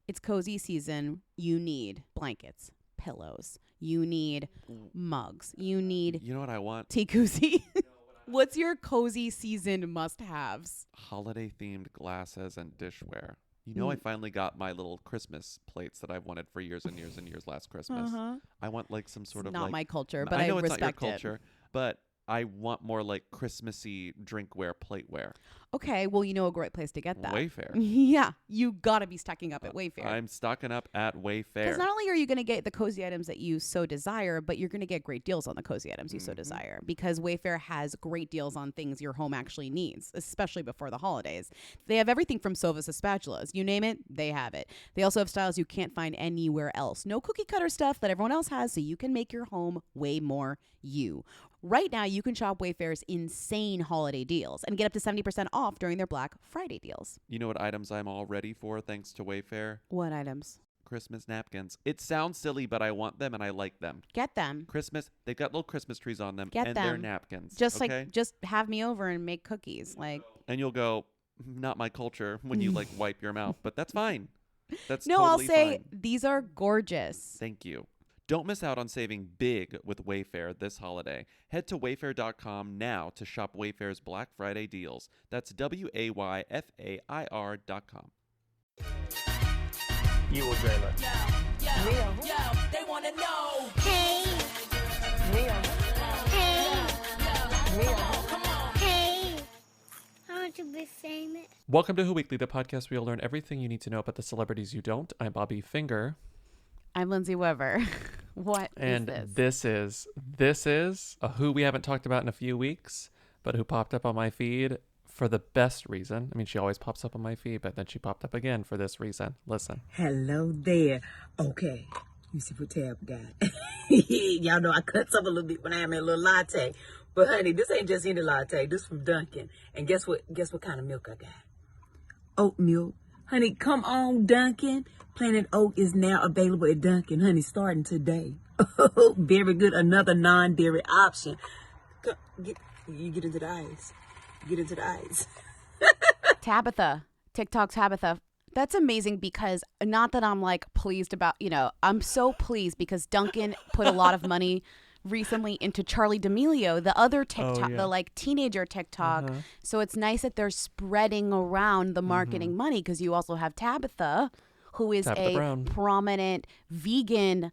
it's cozy season. You need blankets, pillows. You need mugs. You need You know what I want? tea koozie. What's your cozy season must-haves? Holiday themed glasses and dishware. You know, I finally got my little Christmas plates that I've wanted for years and years and years last Christmas. I want like some sort It's of not like my culture, but I know I it's not respect your culture, it. but I want more like Christmassy drinkware, plateware. Okay, well, you know a great place to get that. Wayfair. Yeah, you got to be stocking up at Wayfair. I'm stocking up at Wayfair. Because not only are you going to get the cozy items that you so desire, but you're going to get great deals on the cozy items you so desire. Because Wayfair has great deals on things your home actually needs, especially before the holidays. They have everything from sofas to spatulas. You name it, they have it. They also have styles you can't find anywhere else. No cookie cutter stuff that everyone else has, so you can make your home way more you. Right now, you can shop Wayfair's insane holiday deals and get up to 70% off during their Black Friday deals. You know what items I'm all ready for thanks to Wayfair? What items? Christmas napkins. It sounds silly, but I want them and I like them. Get them. Christmas, they've got little Christmas trees on them. Get and them. they're napkins. Just okay? just have me over and make cookies. Like, And you'll go, not my culture, when you like wipe your mouth, but that's fine. That's no, totally I'll say fine. these are gorgeous. Thank you. Don't miss out on saving big with Wayfair this holiday. Head to wayfair.com now to shop Wayfair's Black Friday deals. That's WAYFAIR.com. You or Drayla? Yo, they wanna know. Hey, Mia. hey, Mia. hey. I want to be famous. Welcome to Who Weekly, the podcast where you'll learn everything you need to know about the celebrities you don't. I'm Bobby Finger. I'm Lindsay Weber. What And is this? this is a who we haven't talked about in a few weeks, but who popped up on my feed for the best reason. I mean, she always pops up on my feed, but then she popped up again for this reason. Listen. Hello there. Okay. You see what tab got. Y'all know I cuts up a little bit when I have my little latte. But honey, this ain't just any latte. This from Dunkin'. And guess what kind of milk I got? Oat milk. Honey, come on, Dunkin'. Planet Oat is now available at Dunkin', honey, starting today. Very good. Another non-dairy option. You get into the ice. Get into the ice. Tabitha, TikTok's Tabitha. That's amazing because not that I'm like pleased about, I'm so pleased because Duncan put a lot of money recently into Charlie D'Amelio, the other TikTok, the like teenager TikTok. So it's nice that they're spreading around the marketing money because you also have Tabitha, who is Tabitha a Brown. prominent vegan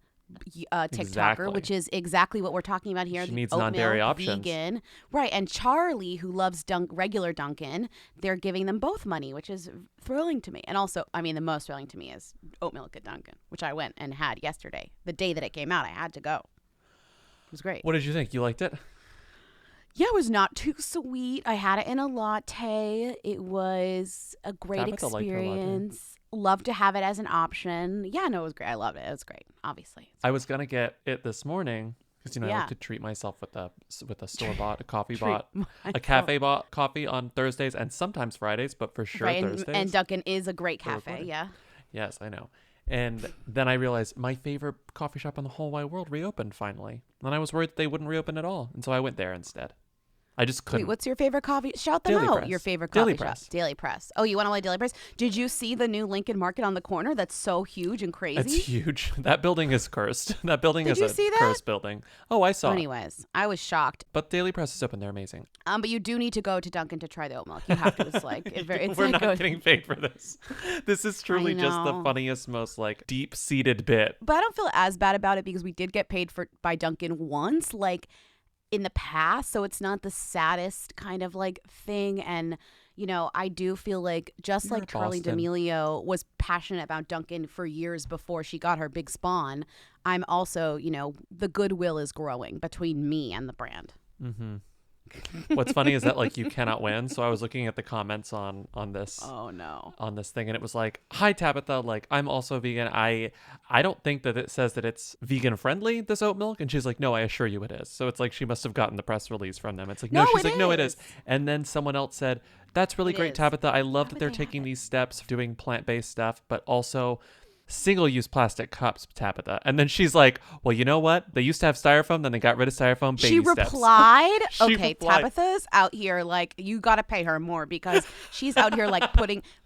TikToker, Exactly. which is exactly what we're talking about here. She the needs oat non-dairy milk, options. Vegan. Right. And Charlie, who loves regular Dunkin', they're giving them both money, which is thrilling to me. And also, I mean, the most thrilling to me is oat milk at Dunkin', which I went and had yesterday. The day that it came out, I had to go. It was great. What did you think? You liked it? Yeah, it was not too sweet. I had it in a latte. It was a great Tabitha liked her latte. experience. Love to have it as an option. Yeah, no, it was great. I loved it. It was great, obviously. I was going to get it this morning because, I Yeah. like to treat myself with a store-bought, a coffee Treat bought, a cafe-bought coffee on Thursdays and sometimes Fridays, but for sure Right, Thursdays. and Dunkin' is a great For cafe, recording. yeah. Yes, I know. And then I realized my favorite coffee shop in the whole wide world reopened finally. And I was worried that they wouldn't reopen at all. And so I went there instead. I just couldn't. Wait, what's your favorite coffee? Shout them Daily out. Press. Your favorite Daily coffee Press. shop. Daily Press. Oh, you want to like Daily Press? Did you see the new Lincoln Market on the corner? That's so huge and crazy. It's huge. That building is cursed. That building Did is you a see that? cursed building. Oh, I saw it. Anyways, I was shocked. But Daily Press is open. They're amazing. But you do need to go to Dunkin' to try the oat milk. You have to. It's like it's We're like not a- getting paid for this. This is truly just the know. funniest, most like deep-seated bit. But I don't feel as bad about it because we did get paid by Dunkin' once, like in the past. So it's not the saddest kind of like thing. And, I do feel like just You're like in Charlie Boston. D'Amelio was passionate about Dunkin' for years before she got her big spawn. I'm also, the goodwill is growing between me and the brand. Mm-hmm. What's funny is that like you cannot win. So I was looking at the comments on this. Oh, no. On this thing, and it was like, "Hi Tabitha, like I'm also vegan. I don't think that it says that it's vegan friendly, this oat milk." And she's like, "No, I assure you it is." So it's like she must have gotten the press release from them. It's like, no, No, she's it like, "No, it is. is." And then someone else said, "That's really It great, is. Tabitha. I love that But they're they taking have it. these steps, doing plant-based stuff, but also single-use plastic cups, Tabitha. And then she's like, well, you know what? They used to have styrofoam, then they got rid of styrofoam. Baby She steps. replied, She okay, replied. Tabitha's out here like, you got to pay her more because she's out here like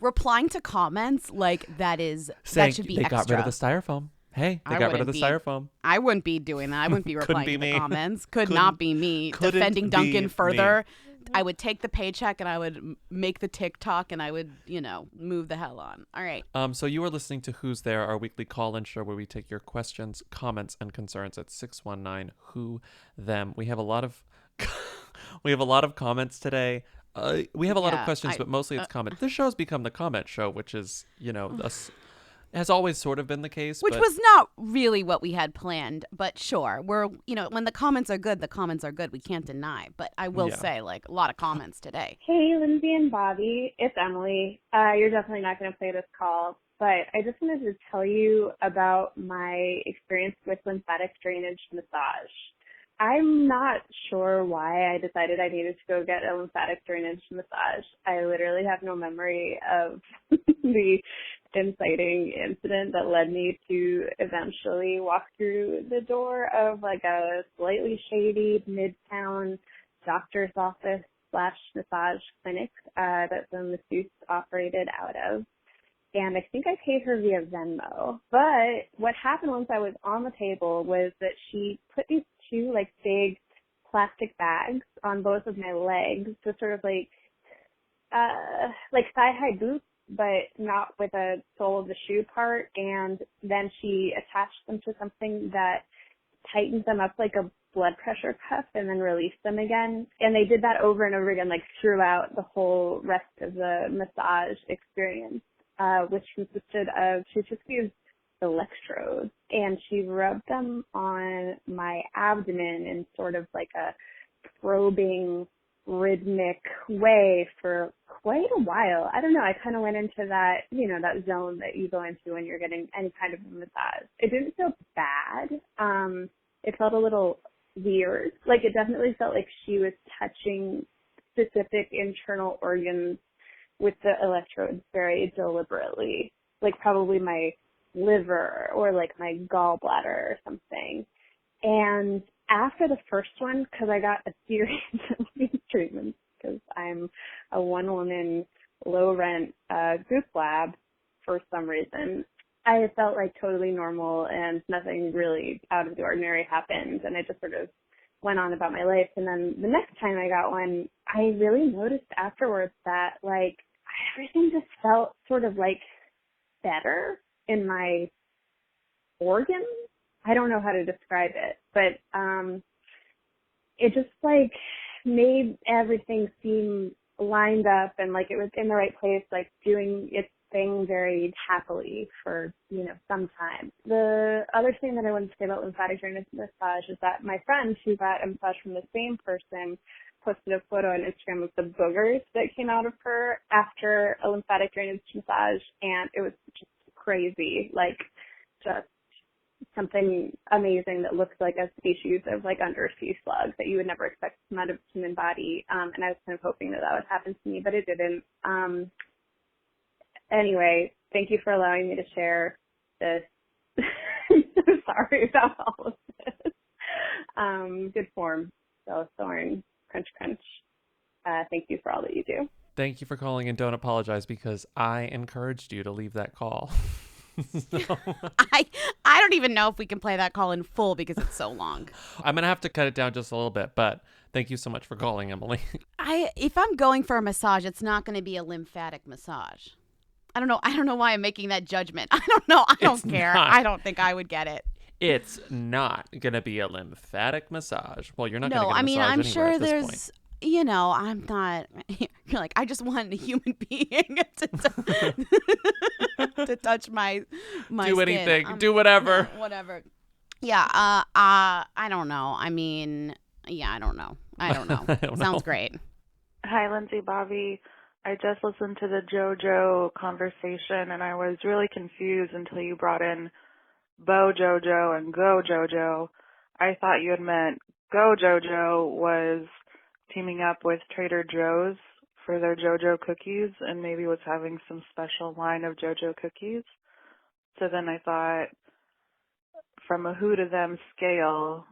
replying to comments like that Saying should be they extra. got rid of the styrofoam. Hey, they got rid of the styrofoam. I wouldn't be doing that. I wouldn't be replying be to the me. comments. Could Couldn't- not be me. couldn't Defending be Duncan further. me. I would take the paycheck and I would make the TikTok and I would, move the hell on. All right. So you are listening to Who's There, our weekly call-in show where we take your questions, comments, and concerns at 619-WHO-THEM. We have a lot of comments today. We have a lot of questions, but mostly it's comments. This show's become the comment show, which is, has always sort of been the case. Which but was not really what we had planned, but sure. We're, when the comments are good, the comments are good. We can't deny. But I will say, like, a lot of comments today. Hey, Lindsay and Bobby. It's Emily. You're definitely not going to play this call, but I just wanted to tell you about my experience with lymphatic drainage massage. I'm not sure why I decided I needed to go get a lymphatic drainage massage. I literally have no memory of the inciting incident that led me to eventually walk through the door of like a slightly shady midtown doctor's office / massage clinic that the masseuse operated out of. And I think I paid her via Venmo. But what happened once I was on the table was that she put these two like big plastic bags on both of my legs, so sort of like thigh-high boots, but not with a sole of the shoe part. And then she attached them to something that tightened them up like a blood pressure cuff and then released them again. And they did that over and over again, like throughout the whole rest of the massage experience, which consisted of, she took these electrodes and she rubbed them on my abdomen in sort of like a probing rhythmic way for quite a while. I don't know. I kind of went into that, that zone that you go into when you're getting any kind of massage. It didn't feel bad. It felt a little weird. Like it definitely felt like she was touching specific internal organs with the electrodes very deliberately, like probably my liver or like my gallbladder or something. And after the first one, because I got a series of these treatments because I'm a one-woman low-rent goop lab for some reason, I felt like totally normal and nothing really out of the ordinary happened. And I just sort of went on about my life. And then the next time I got one, I really noticed afterwards that like everything just felt sort of like better in my organs. I don't know how to describe it, but it just like made everything seem lined up and like it was in the right place, like doing its thing very happily for, some time. The other thing that I wanted to say about lymphatic drainage massage is that my friend who got a massage from the same person posted a photo on Instagram of the boogers that came out of her after a lymphatic drainage massage, and it was just crazy, like just something amazing that looks like a species of like undersea slug that you would never expect to come out of a human body. And I was kind of hoping that would happen to me, but it didn't. Anyway, thank you for allowing me to share this. I'm so sorry about all of this. Good form. So Thorn, crunch, crunch. Thank you for all that you do. Thank you for calling and don't apologize because I encouraged you to leave that call. I don't even know if we can play that call in full because it's so long. I'm going to have to cut it down just a little bit, but thank you so much for calling, Emily. If I'm going for a massage, it's not going to be a lymphatic massage. I don't know why I'm making that judgment. I don't know. I don't care. Not. I don't think I would get it. It's not going to be a lymphatic massage. Well, you're not going to No, get a I mean, massage I'm anywhere sure at this there's, point. I'm not, you're like, I just want a human being to touch my Do skin. anything. Do whatever. Yeah, whatever. Yeah, I don't know. I mean, yeah, I don't know. I don't know. Sounds great. Hi, Lindsay, Bobby. I just listened to the JoJo conversation, and I was really confused until you brought in Bo JoJo and Go JoJo. I thought you had meant Go JoJo was teaming up with Trader Joe's for their JoJo cookies and maybe was having some special line of JoJo cookies. So then I thought, from a who to them scale,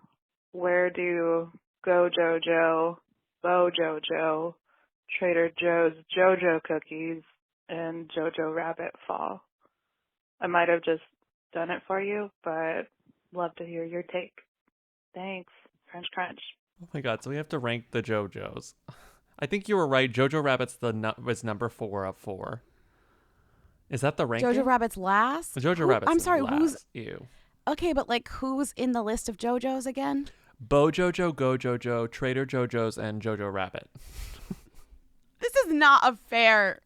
where do Go JoJo, Bo JoJo, Trader Joe's JoJo cookies, and JoJo Rabbit fall? I might have just done it for you, but love to hear your take. Thanks. Crunch, crunch. Oh my god, so we have to rank the JoJos. I think you were right. JoJo Rabbit's was number 4 of 4. Is that the ranking? JoJo Rabbit's last? JoJo Rabbit's I'm sorry, last. who's... Ew. Okay, but like who's in the list of JoJos again? Bo JoJo, Go JoJo, Trader JoJo's, and JoJo Rabbit. This is not a fair...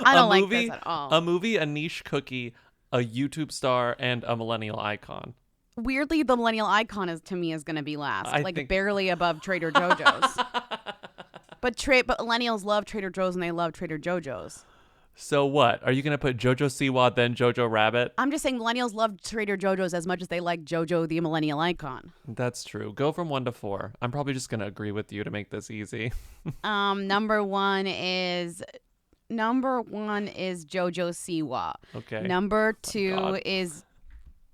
I don't like this at all. A movie, a niche cookie, a YouTube star, and a millennial icon. Weirdly, the millennial icon is going to be last. I think... barely above Trader Jojo's. But millennials love Trader Joe's and they love Trader Jojo's. So what? Are you going to put JoJo Siwa, then JoJo Rabbit? I'm just saying millennials love Trader Jojo's as much as they like JoJo the millennial icon. That's true. Go from 1 to 4. I'm probably just going to agree with you to make this easy. Number one is JoJo Siwa. Okay. Number 2 is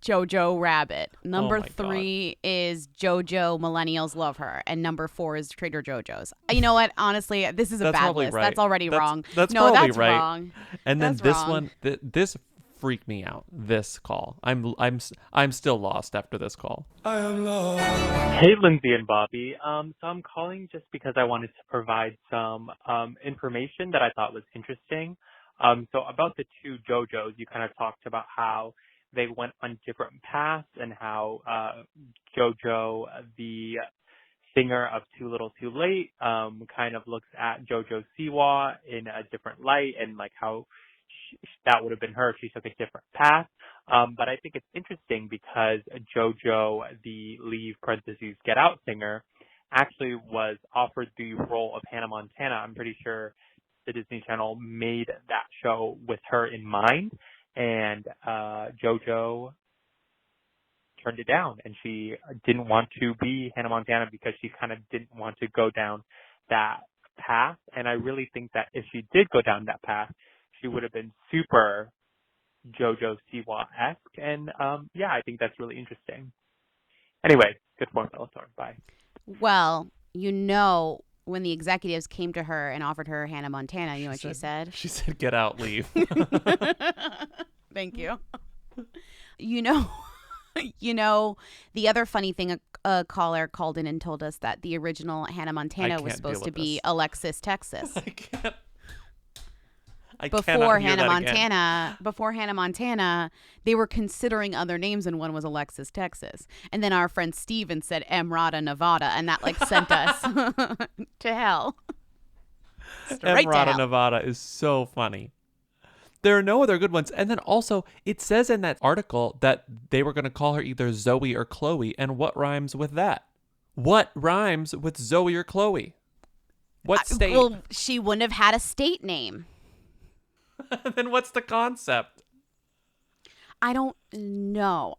JoJo Rabbit. Number 3 is JoJo Millennials Love Her. And number 4 is Trader Jojo's. You know what? Honestly, this is a bad list. Right. That's already wrong. That's no, probably that's right. wrong. And then that's this wrong. one, this freaked me out. This call. I'm still lost after this call. I am lost. Hey, Lindsay and Bobby. So I'm calling just because I wanted to provide some information that I thought was interesting. So about the 2 JoJos, you kind of talked about how they went on different paths and how JoJo, the singer of Too Little Too Late, kind of looks at JoJo Siwa in a different light and like how that would have been her if she took a different path. But I think it's interesting because JoJo, the Leave parentheses Get Out singer, actually was offered the role of Hannah Montana. I'm pretty sure the Disney Channel made that show with her in mind. And JoJo turned it down, and she didn't want to be Hannah Montana because she kind of didn't want to go down that path. And I really think that if she did go down that path, she would have been super JoJo Siwa-esque. And yeah, I think that's really interesting. Anyway, good point, Bellator. Bye. Well, when the executives came to her and offered her Hannah Montana, you know what she said? She said, "Get out, leave." Thank you. You know, the other funny thing, a caller called in and told us that the original Hannah Montana was supposed to be Alexis Texas. Before Hannah Montana, they were considering other names, and one was Alexis Texas. And then our friend Steven said Emrata Nevada, and that sent us to hell. Straight to Emrata hell. Nevada is so funny. There are no other good ones. And then also, it says in that article that they were going to call her either Zoe or Chloe. And what rhymes with that? What rhymes with Zoe or Chloe? What state? Well, she wouldn't have had a state name. Then what's the concept? I don't know.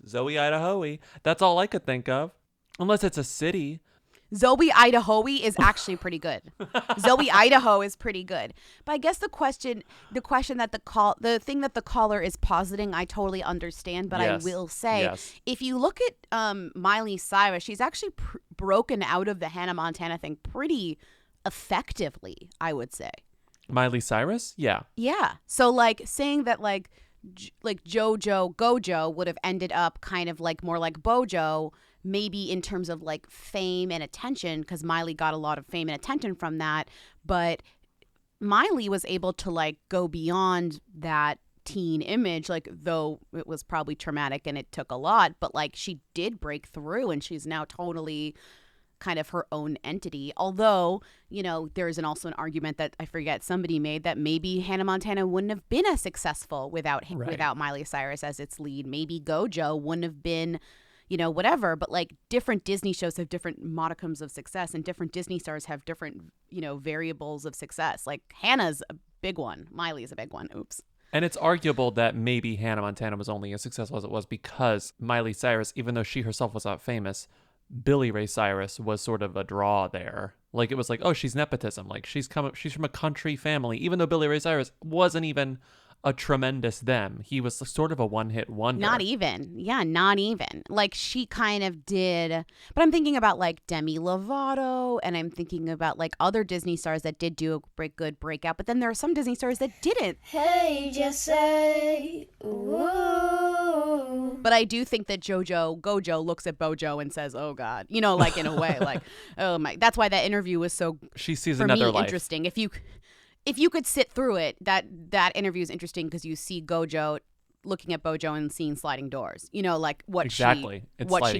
Zoe, Idaho. That's all I could think of. Unless it's a city. Zoe, Idaho is actually pretty good. Zoe, Idaho is pretty good. But I guess the question that the thing that the caller is positing, I totally understand. But yes. I will say, if you look at Miley Cyrus, she's actually broken out of the Hannah Montana thing pretty effectively, I would say. Miley Cyrus? Yeah. Yeah. So saying that JoJo Gojo would have ended up kind of more like Bojo, maybe in terms of fame and attention, because Miley got a lot of fame and attention from that. But Miley was able to go beyond that teen image, though it was probably traumatic and it took a lot, but she did break through, and she's now totally kind of her own entity. Although, there's also an argument that I forget somebody made that maybe Hannah Montana wouldn't have been as successful without Miley Cyrus as its lead. Maybe Gojo wouldn't have been, whatever. But different Disney shows have different modicums of success, and different Disney stars have different, variables of success. Hannah's a big one. Miley's a big one. Oops. And it's arguable that maybe Hannah Montana was only as successful as it was because Miley Cyrus, even though she herself was not famous, Billy Ray Cyrus was sort of a draw there. Like, it was like, oh, she's nepotism. Like, she's from a country family, even though Billy Ray Cyrus wasn't even a tremendous them. He was sort of a one-hit wonder. Not even. Yeah, not even. Like, she kind of did. But I'm thinking about, like, Demi Lovato, and I'm thinking about, like, other Disney stars that did do a good breakout. But then there are some Disney stars that didn't. Hey, just say, ooh. But I do think that Gojo looks at Bojo and says, oh, God. You know, like, in a way, like, oh, my. That's why that interview was so, she sees for another me, life. Interesting. If you could sit through it, that interview is interesting because you see Gojo looking at Bojo and seeing sliding doors. You know, like what she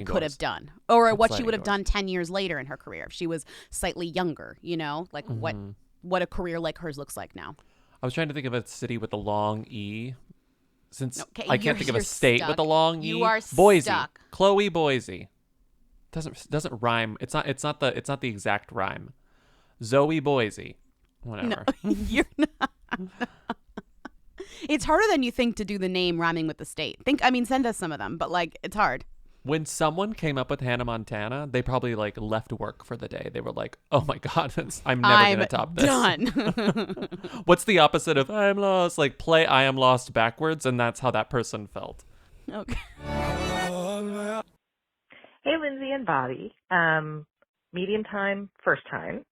could have done, or what she would have done 10 years later in her career if she was slightly younger. You know, like what a career like hers looks like now. I was trying to think of a city with a long E. Since Okay, I can't think of a state stuck. with a long E. You are Boise. stuck. Chloe Boise. Doesn't rhyme. It's not the exact rhyme. Zoe Boise. Whatever. No, you're not. It's harder than you think to do the name rhyming with the state. Send us some of them, but like it's hard. When someone came up with Hannah Montana, they probably like left work for the day. They were like, "Oh my God, I'm never gonna top this." Done. What's the opposite of "I'm lost"? Like play "I am lost" backwards, and that's how that person felt. Okay. Hey, Lindsay and Bobby. Medium time, first time.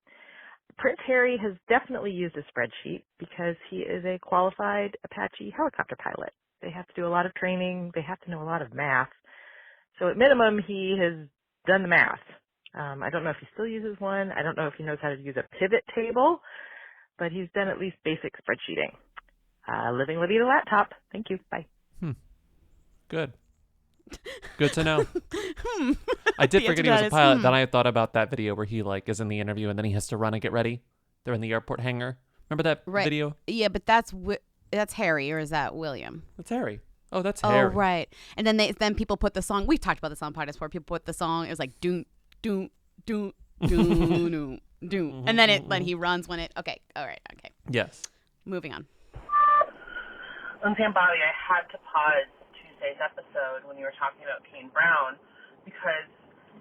Prince Harry has definitely used a spreadsheet because he is a qualified Apache helicopter pilot. They have to do a lot of training. They have to know a lot of math. So at minimum, he has done the math. I don't know if he still uses one. I don't know if he knows how to use a pivot table, but he's done at least basic spreadsheeting. Living La Vida laptop. Thank you. Bye. Good. Good to know. I did forget he was a pilot. Then I thought about that video where he like is in the interview and then he has to run and get ready. They're in the airport hangar. Remember that video? Yeah, but that's Harry, or is that William? That's Harry. Oh, that's Harry. Oh, right. And then people put the song. We've talked about this on podcast before. People put the song. It was like doon doon doon doon doon, and then he runs when it. Okay. All right. Okay. Yes. Moving on. Lindsay and Bobby, I had to pause Tuesday's episode when you were talking about Kane Brown, because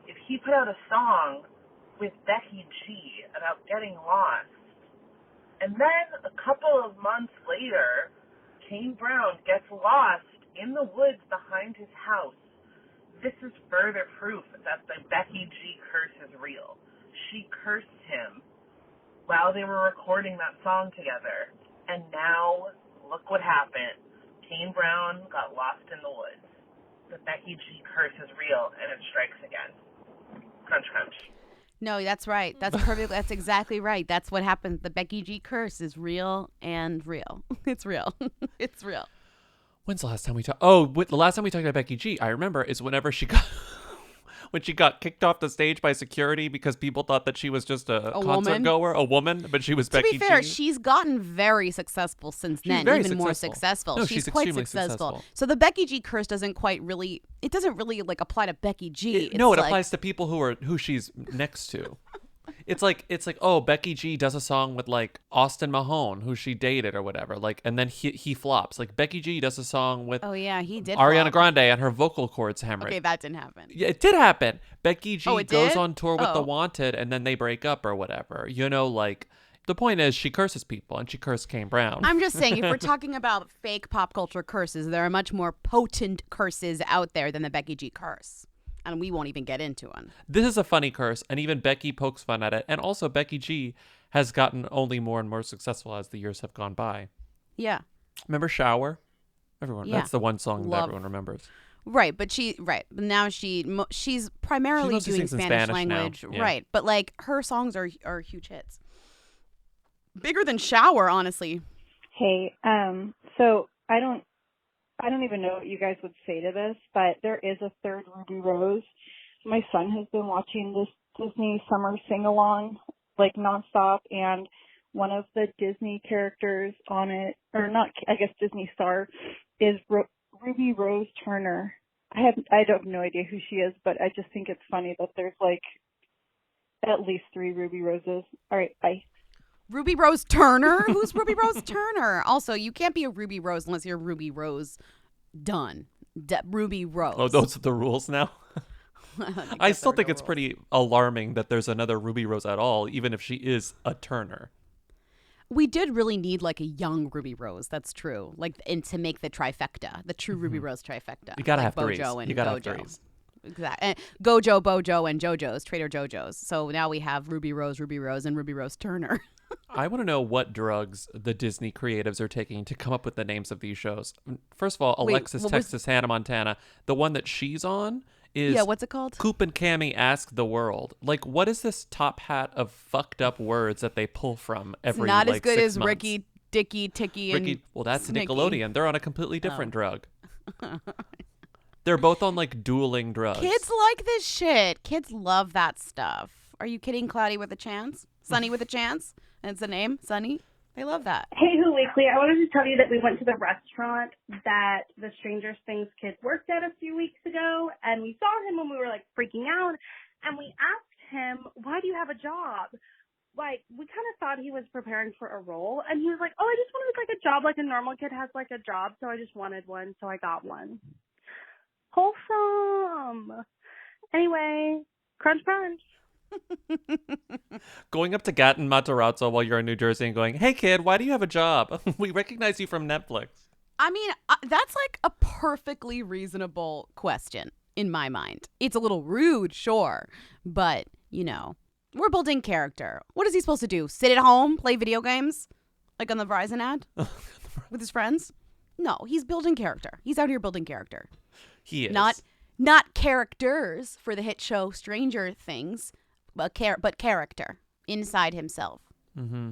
if he put out a song with Becky G about getting lost, and then a couple of months later, Kane Brown gets lost in the woods behind his house, this is further proof that the Becky G curse is real. She cursed him while they were recording that song together, and now look what happened. Kane Brown got lost in the woods. The Becky G curse is real, and it strikes again. Crunch, crunch. No, that's right. That's perfect. That's exactly right. That's what happened. The Becky G curse is real and real. It's real. It's real. When's the last time we talked? Oh, the last time we talked about Becky G, I remember, is whenever she got when she got kicked off the stage by security because people thought that she was just a concert goer, a woman, but she was Becky G. To be fair, she's gotten very successful since then, even more successful. No, she's quite successful. So the Becky G curse doesn't really like apply to Becky G. It applies to people who she's next to. It's like, oh, Becky G does a song with like Austin Mahone, who she dated or whatever, like, and then he flops. Like Becky G does a song with he did Ariana flop. Grande, and her vocal cords hemorrhage. Okay, that didn't happen. Yeah, it did happen. Becky G goes did? on tour with The Wanted, and then they break up or whatever. You know, like the point is she curses people, and she cursed Kane Brown. I'm just saying, if we're talking about fake pop culture curses, there are much more potent curses out there than the Becky G curse. And we won't even get into one. This is a funny curse, and even Becky pokes fun at it. And also, Becky G has gotten only more and more successill as the years have gone by. Yeah. Remember Shower? Everyone. Yeah. That's the one song that everyone remembers. Right, but now she's primarily doing Spanish language. Yeah. Right, but like her songs are huge hits. Bigger than Shower, honestly. Hey, so I don't even know what you guys would say to this, but there is a third Ruby Rose. My son has been watching this Disney summer sing-along, like nonstop, and one of the Disney characters on it, or not, I guess Disney star, is Ruby Rose Turner. I have no idea who she is, but I just think it's funny that there's like at least 3 Ruby Roses. All right, bye. Ruby Rose Turner? Who's Ruby Rose Turner? Also, you can't be a Ruby Rose unless you're Ruby Rose Dunn. Ruby Rose. Oh, those are the rules now? I still think it's pretty alarming that there's another Ruby Rose at all, even if she is a Turner. We did really need like a young Ruby Rose. That's true. Like, and to make the trifecta, the true Ruby Rose trifecta. You gotta like have threes. Bojo and You gotta Gojo. have threes. Exactly. And Gojo, Bojo, and JoJo's, Trader JoJo's. So now we have Ruby Rose, and Ruby Rose Turner. I want to know what drugs the Disney creatives are taking to come up with the names of these shows. First of all, Alexis Texas Hannah Montana, the one that she's on is what's it called? Coop and Cammy Ask the World. Like, what is this top hat of fucked up words that they pull from every It's not like, as good 6 as months? Ricky, Dicky, Ticky, and well, that's Snicky. Nickelodeon. They're on a completely different drug. They're both on like dueling drugs. Kids like this shit. Kids love that stuff. Are you kidding? Cloudy with a Chance? Sunny with a Chance? And it's the name, Sunny. They love that. Hey, Who Weekly, I wanted to tell you that we went to the restaurant that the Stranger Things kids worked at a few weeks ago, and we saw him when we were, like, freaking out, and we asked him, why do you have a job? Like, we kind of thought he was preparing for a role, and he was like, oh, I just wanted, like, a job like a normal kid has, like, a job, so I just wanted one, so I got one. Wholesome. Anyway, crunch, crunch. Going up to Gatton Matarazzo while you're in New Jersey and going, hey kid, why do you have a job? We recognize you from Netflix. I mean, that's like a perfectly reasonable question in my mind. It's a little rude, sure, but, you know, we're building character. What is he supposed to do? Sit at home, play video games? Like on the Verizon ad? With his friends? No, he's building character. He's out here building character. He is. Not characters for the hit show Stranger Things, but character inside himself. Mm-hmm.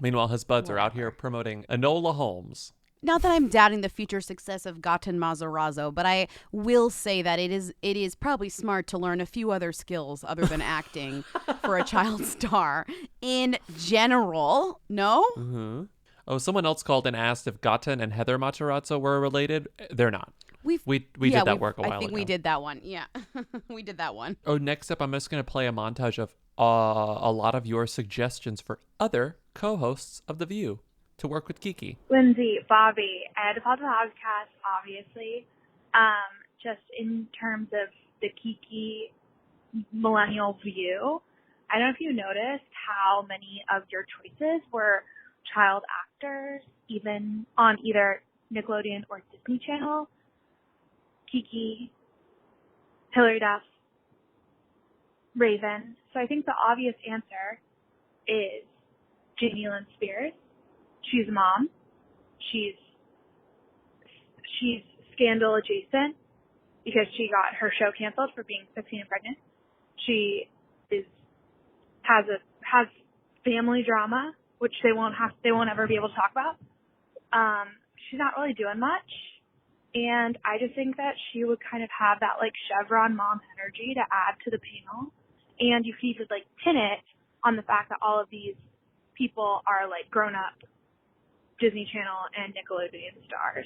Meanwhile, his buds are out here promoting Enola Holmes. Not that I'm doubting the future success of Gaten Matarazzo, but I will say that it is probably smart to learn a few other skills other than acting for a child star in general. No? Mm-hmm. Oh, someone else called and asked if Gaten and Heather Matarazzo were related. They're not. We did that work a while ago. I think we did that one. Yeah, we did that one. Oh, next up, I'm just going to play a montage of a lot of your suggestions for other co-hosts of The View to work with Kiki. Lindsay, Bobby, Ed, the podcast, obviously. Just in terms of the Kiki Millennial View, I don't know if you noticed how many of your choices were child actors, even on either Nickelodeon or Disney Channel. Kiki, Hilary Duff, Raven. So I think the obvious answer is Jamie Lynn Spears. She's a mom. She's scandal adjacent because she got her show canceled for being 15 and pregnant. She has family drama, which they won't ever be able to talk about. She's not really doing much. And I just think that she would kind of have that, like, Chevron mom energy to add to the panel. And you could, like, pin it on the fact that all of these people are, like, grown-up Disney Channel and Nickelodeon stars.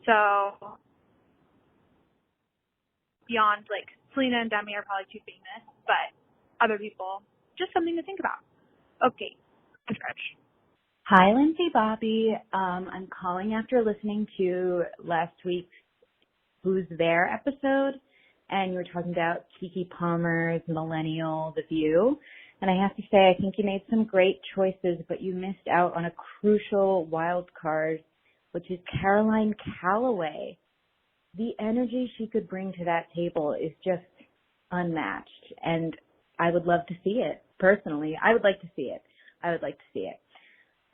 So, beyond, like, Selena and Demi are probably too famous, but other people, just something to think about. Okay, stretch. Hi, Lindsay, Bobby. I'm calling after listening to last week's Who's There episode, and you were talking about Keke Palmer's Millennial View. And I have to say, I think you made some great choices, but you missed out on a crucial wild card, which is Caroline Calloway. The energy she could bring to that table is just unmatched, and I would love to see it. Personally, I would like to see it.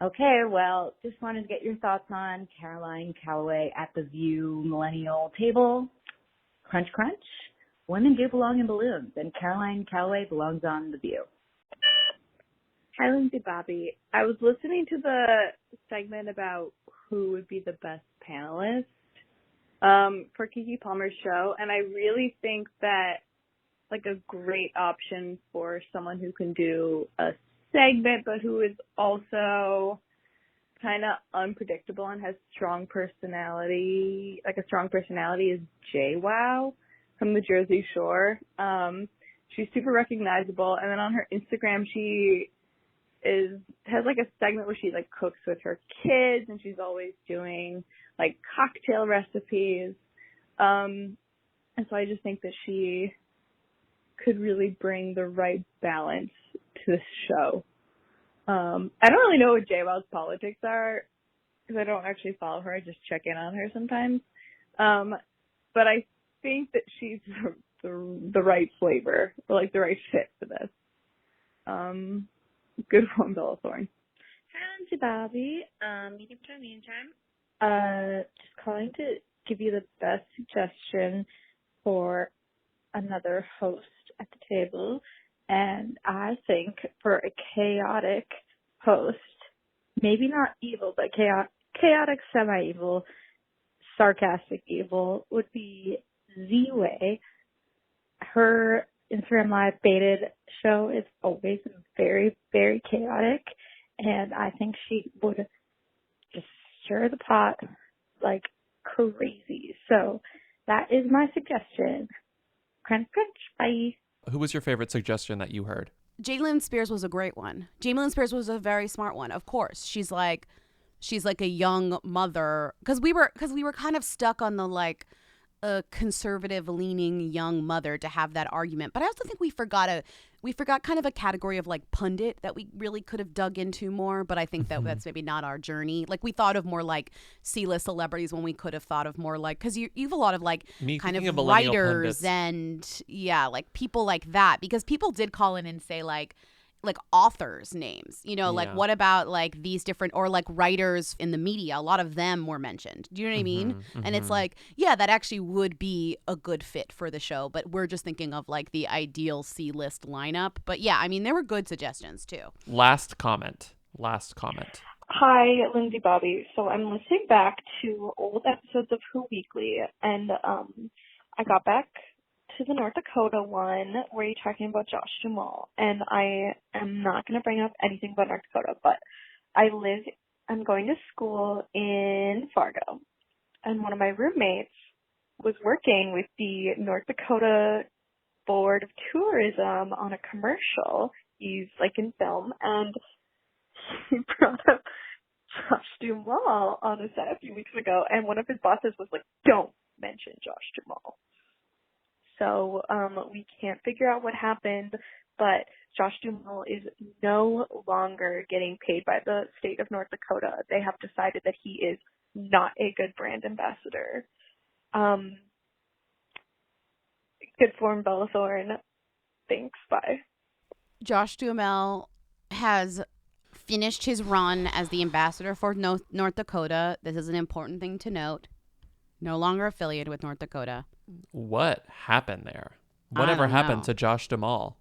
Okay, well, just wanted to get your thoughts on Caroline Calloway at the View Millennial table. Crunch, crunch. Women do belong in balloons, and Caroline Calloway belongs on the View. Hi, Lindsay, Bobby. I was listening to the segment about who would be the best panelist for Keke Palmer's show, and I really think that, like, a great option for someone who can do a segment, but who is also kind of unpredictable and has strong personality, is JWoww from the Jersey Shore. She's super recognizable, and then on her Instagram, she has like a segment where she like cooks with her kids, and she's always doing like cocktail recipes. And so I just think that she could really bring the right balance to this show. I don't really know what JWoww's politics are because I don't actually follow her. I just check in on her sometimes. But I think that she's the right flavor, or like the right fit for this. Good one, Bella Thorne. Hi, Lindsay Bobby. Meeting for meantime. Just calling to give you the best suggestion for another host at the table. And I think for a chaotic host, maybe not evil, but chaotic, semi-evil, sarcastic evil, would be Z-Way. Her Instagram Live baited show is always very, very chaotic, and I think she would just stir the pot like crazy. So that is my suggestion. Crunch, crunch. Bye. Who was your favorite suggestion that you heard? Jamie Spears was a great one. Jamie Spears was a very smart one. Of course, she's like a young mother, because we were kind of stuck on the like a conservative leaning young mother to have that argument. But I also think we forgot kind of a category of like pundit that we really could have dug into more. But I think that that's maybe not our journey. Like we thought of more like C-list celebrities when we could have thought of more like, because you have a lot of like kind of writers pundits. And like people like that, because people did call in and say like authors' names, like what about like these different, or like writers in the media, a lot of them were mentioned. Do you know what I mean? And it's like, yeah, that actually would be a good fit for the show, but we're just thinking of like the ideal C-list lineup. But yeah, I mean, there were good suggestions too. Last comment. Hi, Lindsay Bobby. So I'm listening back to old episodes of Who Weekly, and I got back to the North Dakota one where you're talking about Josh Duhamel, and I am not going to bring up anything about North Dakota, but I'm going to school in Fargo, and one of my roommates was working with the North Dakota Board of Tourism on a commercial. He's like in film, and he brought up Josh Duhamel on a set a few weeks ago, and one of his bosses was like, don't mention Josh Duhamel. So we can't figure out what happened, but Josh Duhamel is no longer getting paid by the state of North Dakota. They have decided that he is not a good brand ambassador. Good form, Bella Thorne. Thanks, bye. Josh Duhamel has finished his run as the ambassador for North Dakota. This is an important thing to note. No longer affiliated with North Dakota. What happened there? Whatever happened to Josh Duhamel?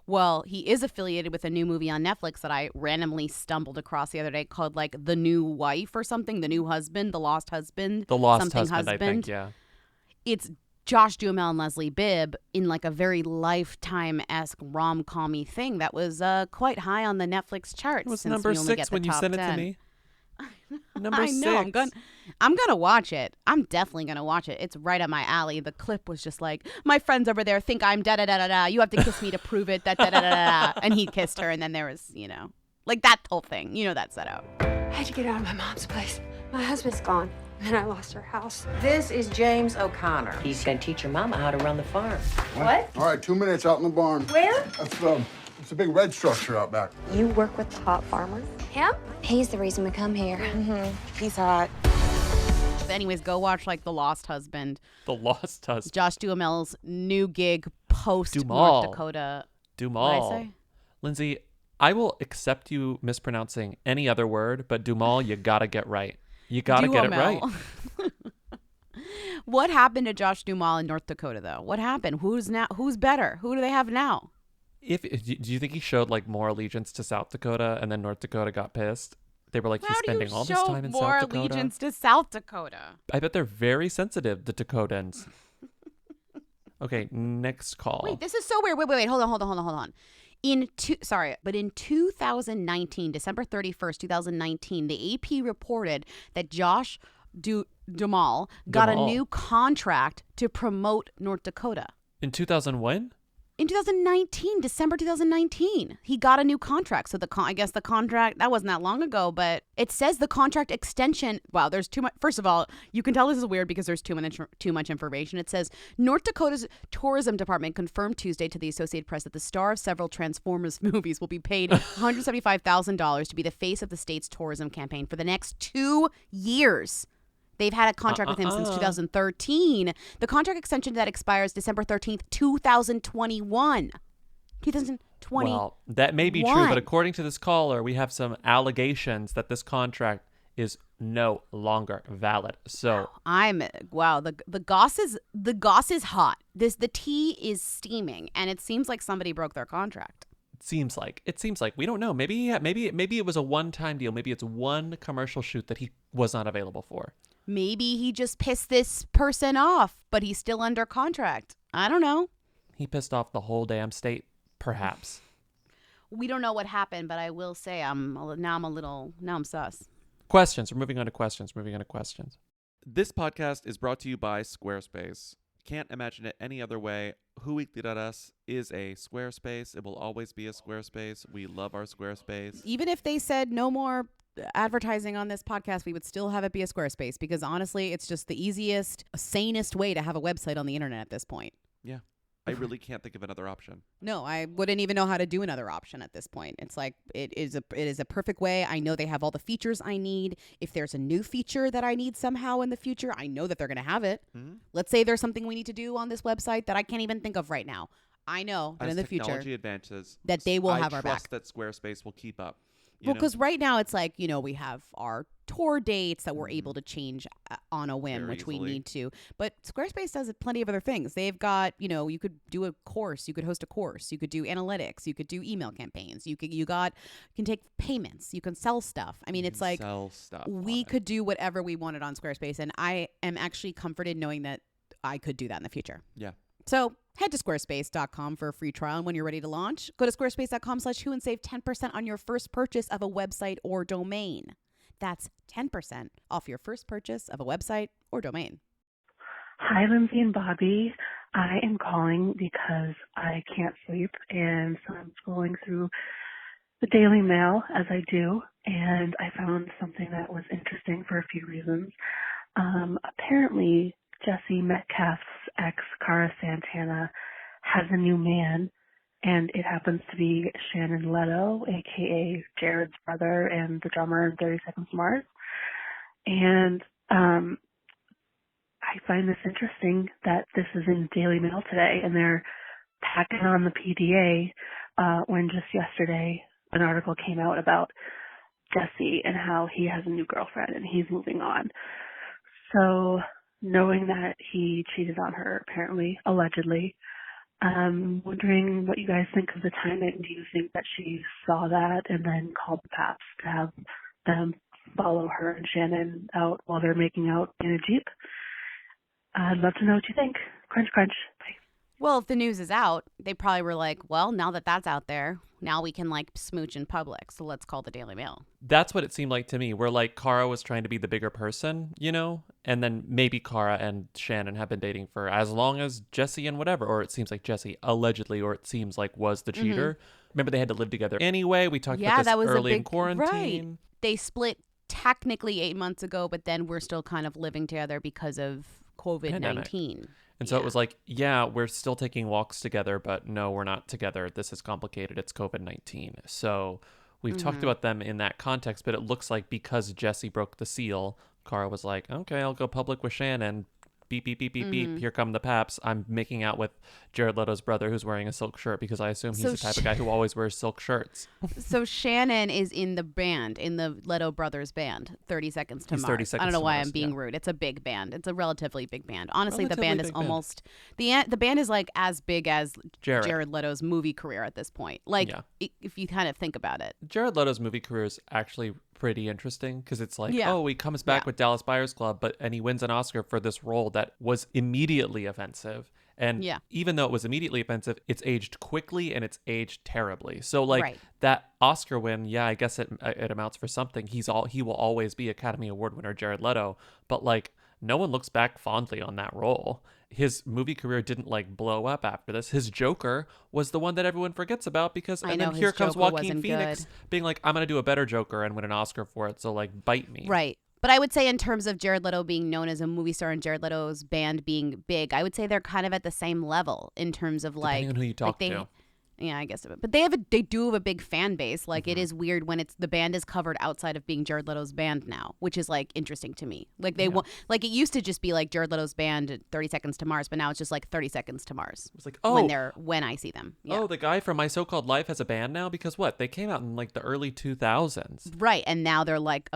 Well, he is affiliated with a new movie on Netflix that I randomly stumbled across the other day called like The New Wife or something, The New Husband, The Lost Husband. The Lost Husband, I think, yeah. It's Josh Duhamel and Leslie Bibb in like a very Lifetime-esque rom-com-y thing that was quite high on the Netflix charts. It was number 6 when you sent it to me. Number 6. I know. I'm gonna watch it. I'm definitely gonna watch it. It's right up my alley. The clip was just like, my friends over there think I'm da da da da da. You have to kiss me to prove it. Da da da da da. And he kissed her, and then there was, like that whole thing. That setup. I had to get out of my mom's place. My husband's gone, and I lost our house. This is James O'Connor. He's gonna teach your mama how to run the farm. What? All right, 2 minutes out in the barn. Where? It's a big red structure out back. You work with the hot farmer? Him? He's the reason we come here. He's hot. But anyways, go watch like The Lost Husband. The Lost Husband. Josh Duhamel's new gig post North Dakota. Duhamel. What did I say? Lindsay, I will accept you mispronouncing any other word, but Duhamel, you gotta get right. You gotta get it right. What happened to Josh Duhamel in North Dakota, though? What happened? Who's better? Who do they have now? Do you think he showed like more allegiance to South Dakota and then North Dakota got pissed? They were like, he's spending all this time in South Dakota. More allegiance to South Dakota. I bet they're very sensitive, the Dakotans. Okay, next call. Wait, this is so weird. Wait. Hold on. In 2019, December 31st, 2019, the AP reported that Josh Duhamel got a new contract to promote North Dakota. In 2000 when? In 2019, December 2019, he got a new contract. So I guess the contract, that wasn't that long ago, but it says the contract extension. Wow, there's too much. First of all, you can tell this is weird because there's too much information. It says North Dakota's tourism department confirmed Tuesday to the Associated Press that the star of several Transformers movies will be paid $175,000 to be the face of the state's tourism campaign for the next 2 years. They've had a contract with him since 2013. The contract extension that expires December 13th, 2021. 2020. Well, that may be true, but according to this caller, we have some allegations that this contract is no longer valid. So the goss is hot. The tea is steaming, and it seems like somebody broke their contract. It seems like we don't know. Maybe it was a one-time deal. Maybe it's one commercial shoot that he was not available for. Maybe he just pissed this person off, but he's still under contract. I don't know. He pissed off the whole damn state, perhaps. We don't know what happened, but I will say I'm sus. Questions. We're moving on to questions. This podcast is brought to you by Squarespace. Can't imagine it any other way. WhoWeekly.us is a Squarespace. It will always be a Squarespace. We love our Squarespace. Even if they said no more advertising on this podcast, we would still have it be a Squarespace because honestly, it's just the easiest, sanest way to have a website on the internet at this point. Yeah. I really can't think of another option. No, I wouldn't even know how to do another option at this point. It's like it is a perfect way. I know they have all the features I need. If there's a new feature that I need somehow in the future, I know that they're going to have it. Mm-hmm. Let's say there's something we need to do on this website that I can't even think of right now. I know that in the future technology advances, that they will have our back. I trust that Squarespace will keep up. Well, because right now it's like, we have our tour dates that we're able to change on a whim, which we need to. But Squarespace does plenty of other things. They've got, you could do a course, you could host a course, you could do analytics, you could do email campaigns, you can take payments, you can sell stuff. I mean, it's like we could do whatever we wanted on Squarespace, and I am actually comforted knowing that I could do that in the future. Yeah. So head to squarespace.com for a free trial. And when you're ready to launch, go to squarespace.com/who and save 10% on your first purchase of a website or domain. That's 10% off your first purchase of a website or domain. Hi, Lindsay and Bobby. I am calling because I can't sleep, and so I'm scrolling through the Daily Mail as I do, and I found something that was interesting for a few reasons. Apparently, Jesse Metcalf's ex, Cara Santana, has a new man, and it happens to be Shannon Leto, a.k.a. Jared's brother and the drummer in 30 Seconds to Mars. And I find this interesting that this is in Daily Mail today, and they're packing on the PDA when just yesterday an article came out about Jesse and how he has a new girlfriend and he's moving on. So knowing that he cheated on her, apparently, allegedly, wondering what you guys think of the timing. Do you think that she saw that and then called the Paps to have them follow her and Shannon out while they're making out in a Jeep? I'd love to know what you think. Crunch, crunch. Bye. Well, if the news is out, they probably were like, well, now that that's out there, now we can smooch in public. So let's call the Daily Mail. That's what it seemed like to me. Where Cara was trying to be the bigger person, and then maybe Cara and Shannon have been dating for as long as Jesse and whatever. Or it seems like Jesse allegedly, or it seems like was the cheater. Mm-hmm. Remember, they had to live together anyway. We talked about this that was early in quarantine. Right. They split technically 8 months ago, but then we're still kind of living together because of COVID-19. And so it was like, yeah, we're still taking walks together, but no, we're not together. This is complicated. It's COVID-19. So we've talked about them in that context, but it looks like because Jesse broke the seal, Cara was like, okay, I'll go public with Shannon. Beep, beep, beep, beep, beep. Here come the Paps. I'm making out with Jared Leto's brother who's wearing a silk shirt because I assume he's the type of guy who always wears silk shirts. So Shannon is in the band, in the Leto brothers band, 30 Seconds to Mars. 30 Seconds I don't know to why Mars, I'm being rude. It's a big band. It's a relatively big band. Honestly, the band is almost... The band is as big as Jared Leto's movie career at this point. If you kind of think about it. Jared Leto's movie career is actually pretty interesting because it's he comes back with Dallas Buyers Club, and he wins an Oscar for this role that was immediately offensive. And even though it was immediately offensive, it's aged quickly and it's aged terribly. So that Oscar win, I guess it amounts for something. He will always be Academy Award winner Jared Leto, but no one looks back fondly on that role. his movie career didn't like blow up after this. His Joker was the one that everyone forgets about because, and then here comes Joaquin Phoenix being like, I'm going to do a better Joker and win an Oscar for it. So like, bite me. Right. But I would say in terms of Jared Leto being known as a movie star and Jared Leto's band being big, I would say they're kind of at the same level in terms of like, depending on who you talk to. Yeah, I guess. But they do have a big fan base. Like it is weird when the band is covered outside of being Jared Leto's band now, which is like interesting to me. Like like it used to just be like Jared Leto's band 30 Seconds to Mars, but now it's just like 30 Seconds to Mars. It's like, when I see them. Yeah. Oh, the guy from My So-Called Life has a band now because what? They came out in like the early 2000s. Right, and now they're like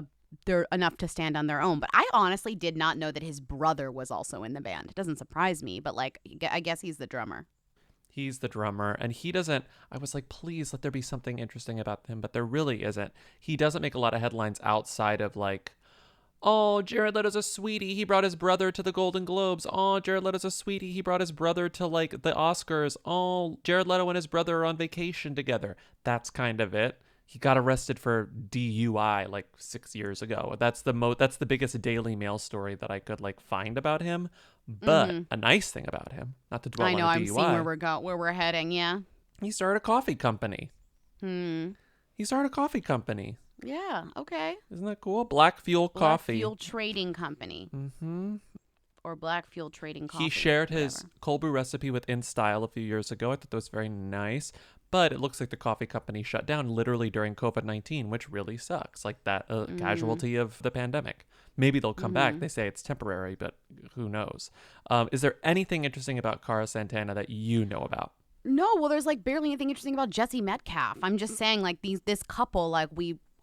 they're enough to stand on their own. But I honestly did not know that his brother was also in the band. It doesn't surprise me, but like I guess he's the drummer. He's the drummer, and he doesn't. I was like, please let there be something interesting about him, but there really isn't. He doesn't make a lot of headlines outside of like, oh, Jared Leto's a sweetie. He brought his brother to the Golden Globes. Oh, Jared Leto's a sweetie. He brought his brother to like the Oscars. Oh, Jared Leto and his brother are on vacation together. That's kind of it. He got arrested for DUI like 6 years ago. That's the biggest Daily Mail story that I could like find about him. But a nice thing about him, not to dwell on a DUI. I'm seeing where we're heading. Yeah. He started a coffee company. He started a coffee company. Yeah. Okay. Isn't that cool? Black Fuel Coffee. Black Fuel Trading Company. Mm-hmm. Or Black Fuel Trading Coffee. He shared his cold brew recipe with InStyle a few years ago. I thought that was very nice. But it looks like the coffee company shut down literally during COVID-19, which really sucks. Like that casualty of the pandemic. Maybe they'll come back. They say it's temporary, but who knows? Is there anything interesting about Cara Santana that you know about? No, well, there's like barely anything interesting about Jesse Metcalfe. I'm just saying, like this couple, like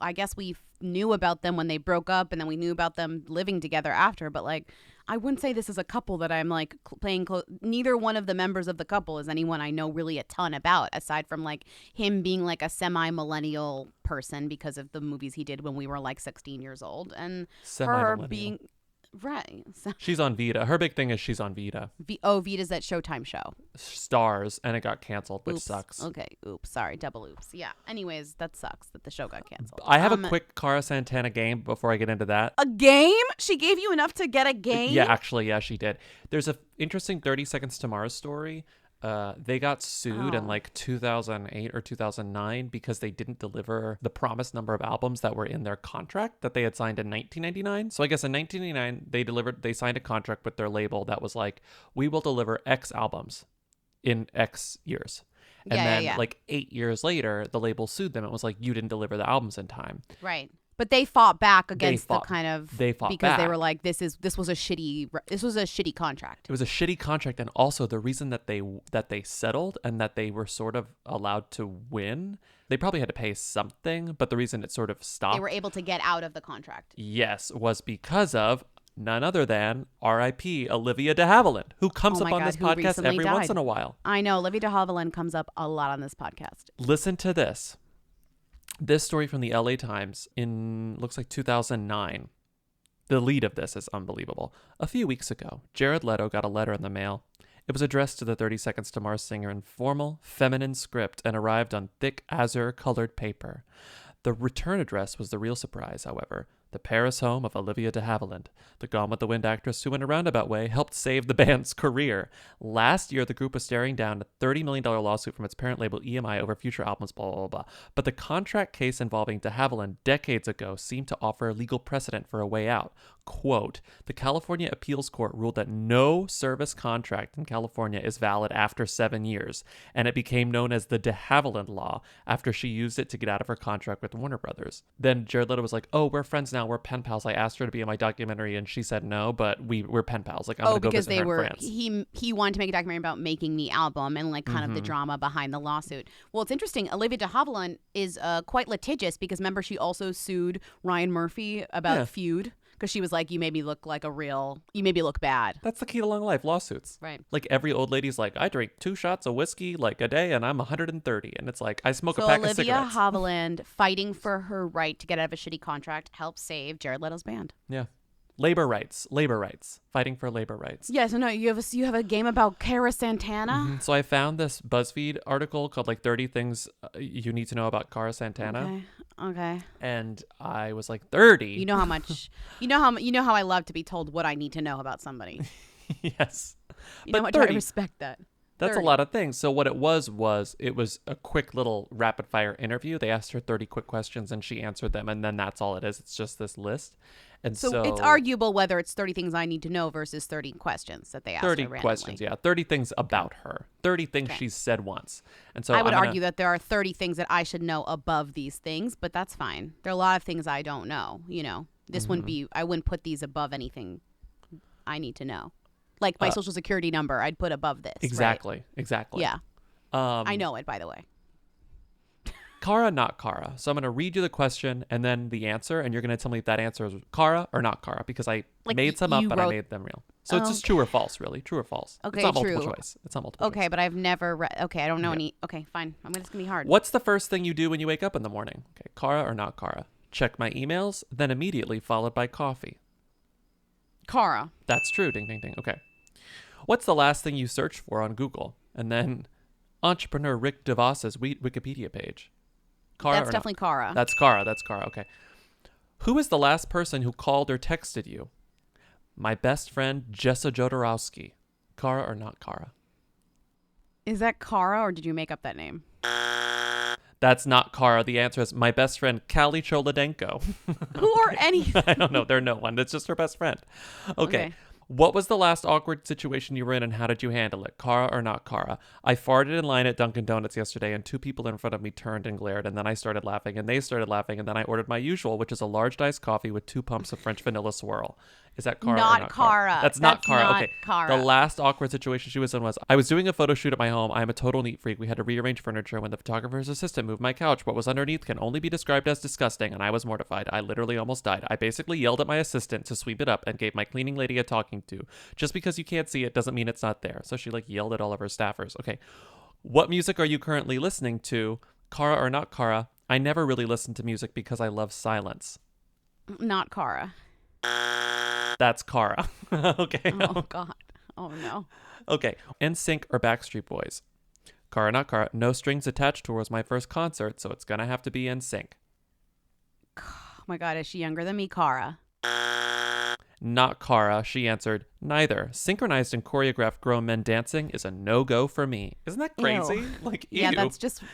I guess we knew about them when they broke up, and then we knew about them living together after. But like, I wouldn't say this is a couple that I'm like playing close. Neither one of the members of the couple is anyone I know really a ton about, aside from like him being like a semi-millennial person because of the movies he did when we were like 16 years old, and her being right. So, she's on Vita. Her big thing is she's on Vita. Vita's that Showtime show. Stars, and it got canceled, which sucks. Okay, oops, sorry, double oops. Yeah. Anyways, that sucks that the show got canceled. I have a quick Cara Santana game before I get into that. A game? She gave you enough to get a game? Yeah, actually, yeah, she did. There's a interesting 30 Seconds to Mars story. They got sued in like 2008 or 2009 because they didn't deliver the promised number of albums that were in their contract that they had signed in 1999. So I guess in 1999 they signed a contract with their label that was like, we will deliver X albums in X years. And then like 8 years later, the label sued them. It was like, you didn't deliver the albums in time. Right. But they fought back against the kind of because back. They were like, this was a shitty contract. It was a shitty contract, and also the reason that they settled and that they were sort of allowed to win, they probably had to pay something, but the reason it sort of stopped, they were able to get out of the contract. Yes, was because of none other than R.I.P. Olivia de Havilland, who comes up on this podcast every once in a while. I know Olivia de Havilland comes up a lot on this podcast. Listen to this. This story from the LA Times looks like 2009. The lead of this is unbelievable. A few weeks ago, Jared Leto got a letter in the mail. It was addressed to the 30 Seconds to Mars singer in formal, feminine script and arrived on thick azure-colored paper. The return address was the real surprise, however. The Paris home of Olivia de Havilland, the Gone with the Wind actress who in a roundabout way helped save the band's career. Last year, the group was staring down a $30 million lawsuit from its parent label EMI over future albums, blah, blah, blah. But the contract case involving de Havilland decades ago seemed to offer legal precedent for a way out. Quote, the California Appeals Court ruled that no service contract in California is valid after 7 years, and it became known as the de Havilland Law after she used it to get out of her contract with Warner Brothers. Then Jared Leto was like, oh, we're friends now, we're pen pals. I asked her to be in my documentary, and she said no, but we're pen pals. Like, I'm going to go visit her in France. He wanted to make a documentary about making the album and like kind of the drama behind the lawsuit. Well, it's interesting. Olivia de Havilland is quite litigious because remember she also sued Ryan Murphy about Feud. Because she was like, you made me look bad. That's the key to long life, lawsuits. Right. Like every old lady's like, I drink 2 shots of whiskey like a day and I'm 130. And it's like, I smoke a pack of cigarettes. So Olivia Havilland fighting for her right to get out of a shitty contract helped save Jared Leto's band. Yeah. Labor rights, fighting for labor rights. Yeah, so no, you have a game about Cara Santana? Mm-hmm. So I found this BuzzFeed article called like 30 Things You Need to Know About Cara Santana. Okay. And I was like 30. You know how I love to be told what I need to know about somebody. Yes. You know how But much I 30, respect that. that's 30. a lot of things. So what it was a quick little rapid fire interview. They asked her 30 quick questions and she answered them. And then that's all it is. It's just this list. And So it's arguable whether it's 30 things I need to know versus 30 questions that they asked 30 her randomly. questions, yeah. 30 things about her. 30 things she's said once. And so I would argue that there are 30 things that I should know above these things, but that's fine. There are a lot of things I don't know, you know. This wouldn't be, I wouldn't put these above anything I need to know. Like my social security number, I'd put above this. Exactly. Right? Exactly. Yeah. I know it, by the way. Cara, not Cara. So I'm going to read you the question and then the answer, and you're going to tell me if that answer is Cara or not Cara, because I made some up, but I made them real. So it's just true or false, really. True or false. Okay, it's not true. multiple choice. It's not multiple choice. Okay, but I've never read. Okay, I don't know any. Okay, fine. It's going to be hard. What's the first thing you do when you wake up in the morning? Okay, Cara or not Cara? Check my emails, then immediately followed by coffee. Cara. That's true. Ding, ding, ding. Okay. What's the last thing you search for on Google? And then entrepreneur Rick DeVos's Wikipedia page. Cara That's definitely Cara. That's Cara. That's Cara. Okay. Who is the last person who called or texted you? My best friend, Jessa Jodorowsky. Cara or not Cara? Is that Cara or did you make up that name? That's not Cara. The answer is my best friend, Callie Cholodenko. Who are any? I don't know. They're no one. It's just her best friend. Okay. What was the last awkward situation you were in and how did you handle it? Cara or not Cara? I farted in line at Dunkin' Donuts yesterday and two people in front of me turned and glared and then I started laughing and they started laughing and then I ordered my usual, which is a large iced coffee with 2 pumps of French vanilla swirl. Is that Cara or not Cara? That's not Cara. Not okay. Cara. The last awkward situation she was in was I was doing a photo shoot at my home. I'm a total neat freak. We had to rearrange furniture when the photographer's assistant moved my couch. What was underneath can only be described as disgusting and I was mortified. I literally almost died. I basically yelled at my assistant to sweep it up and gave my cleaning lady a talking to. Just because you can't see it doesn't mean it's not there. So she yelled at all of her staffers. Okay. What music are you currently listening to? Cara or not Cara? I never really listen to music because I love silence. Not Cara. That's Cara. Okay. Oh, God. Oh, no. Okay. NSYNC or Backstreet Boys? Cara, not Cara. No Strings Attached tour was my first concert, so it's going to have to be NSYNC. Oh, my God. Is she younger than me? Cara. Not Cara. She answered, neither. Synchronized and choreographed grown men dancing is a no-go for me. Isn't that crazy? Ew. Ew. Yeah,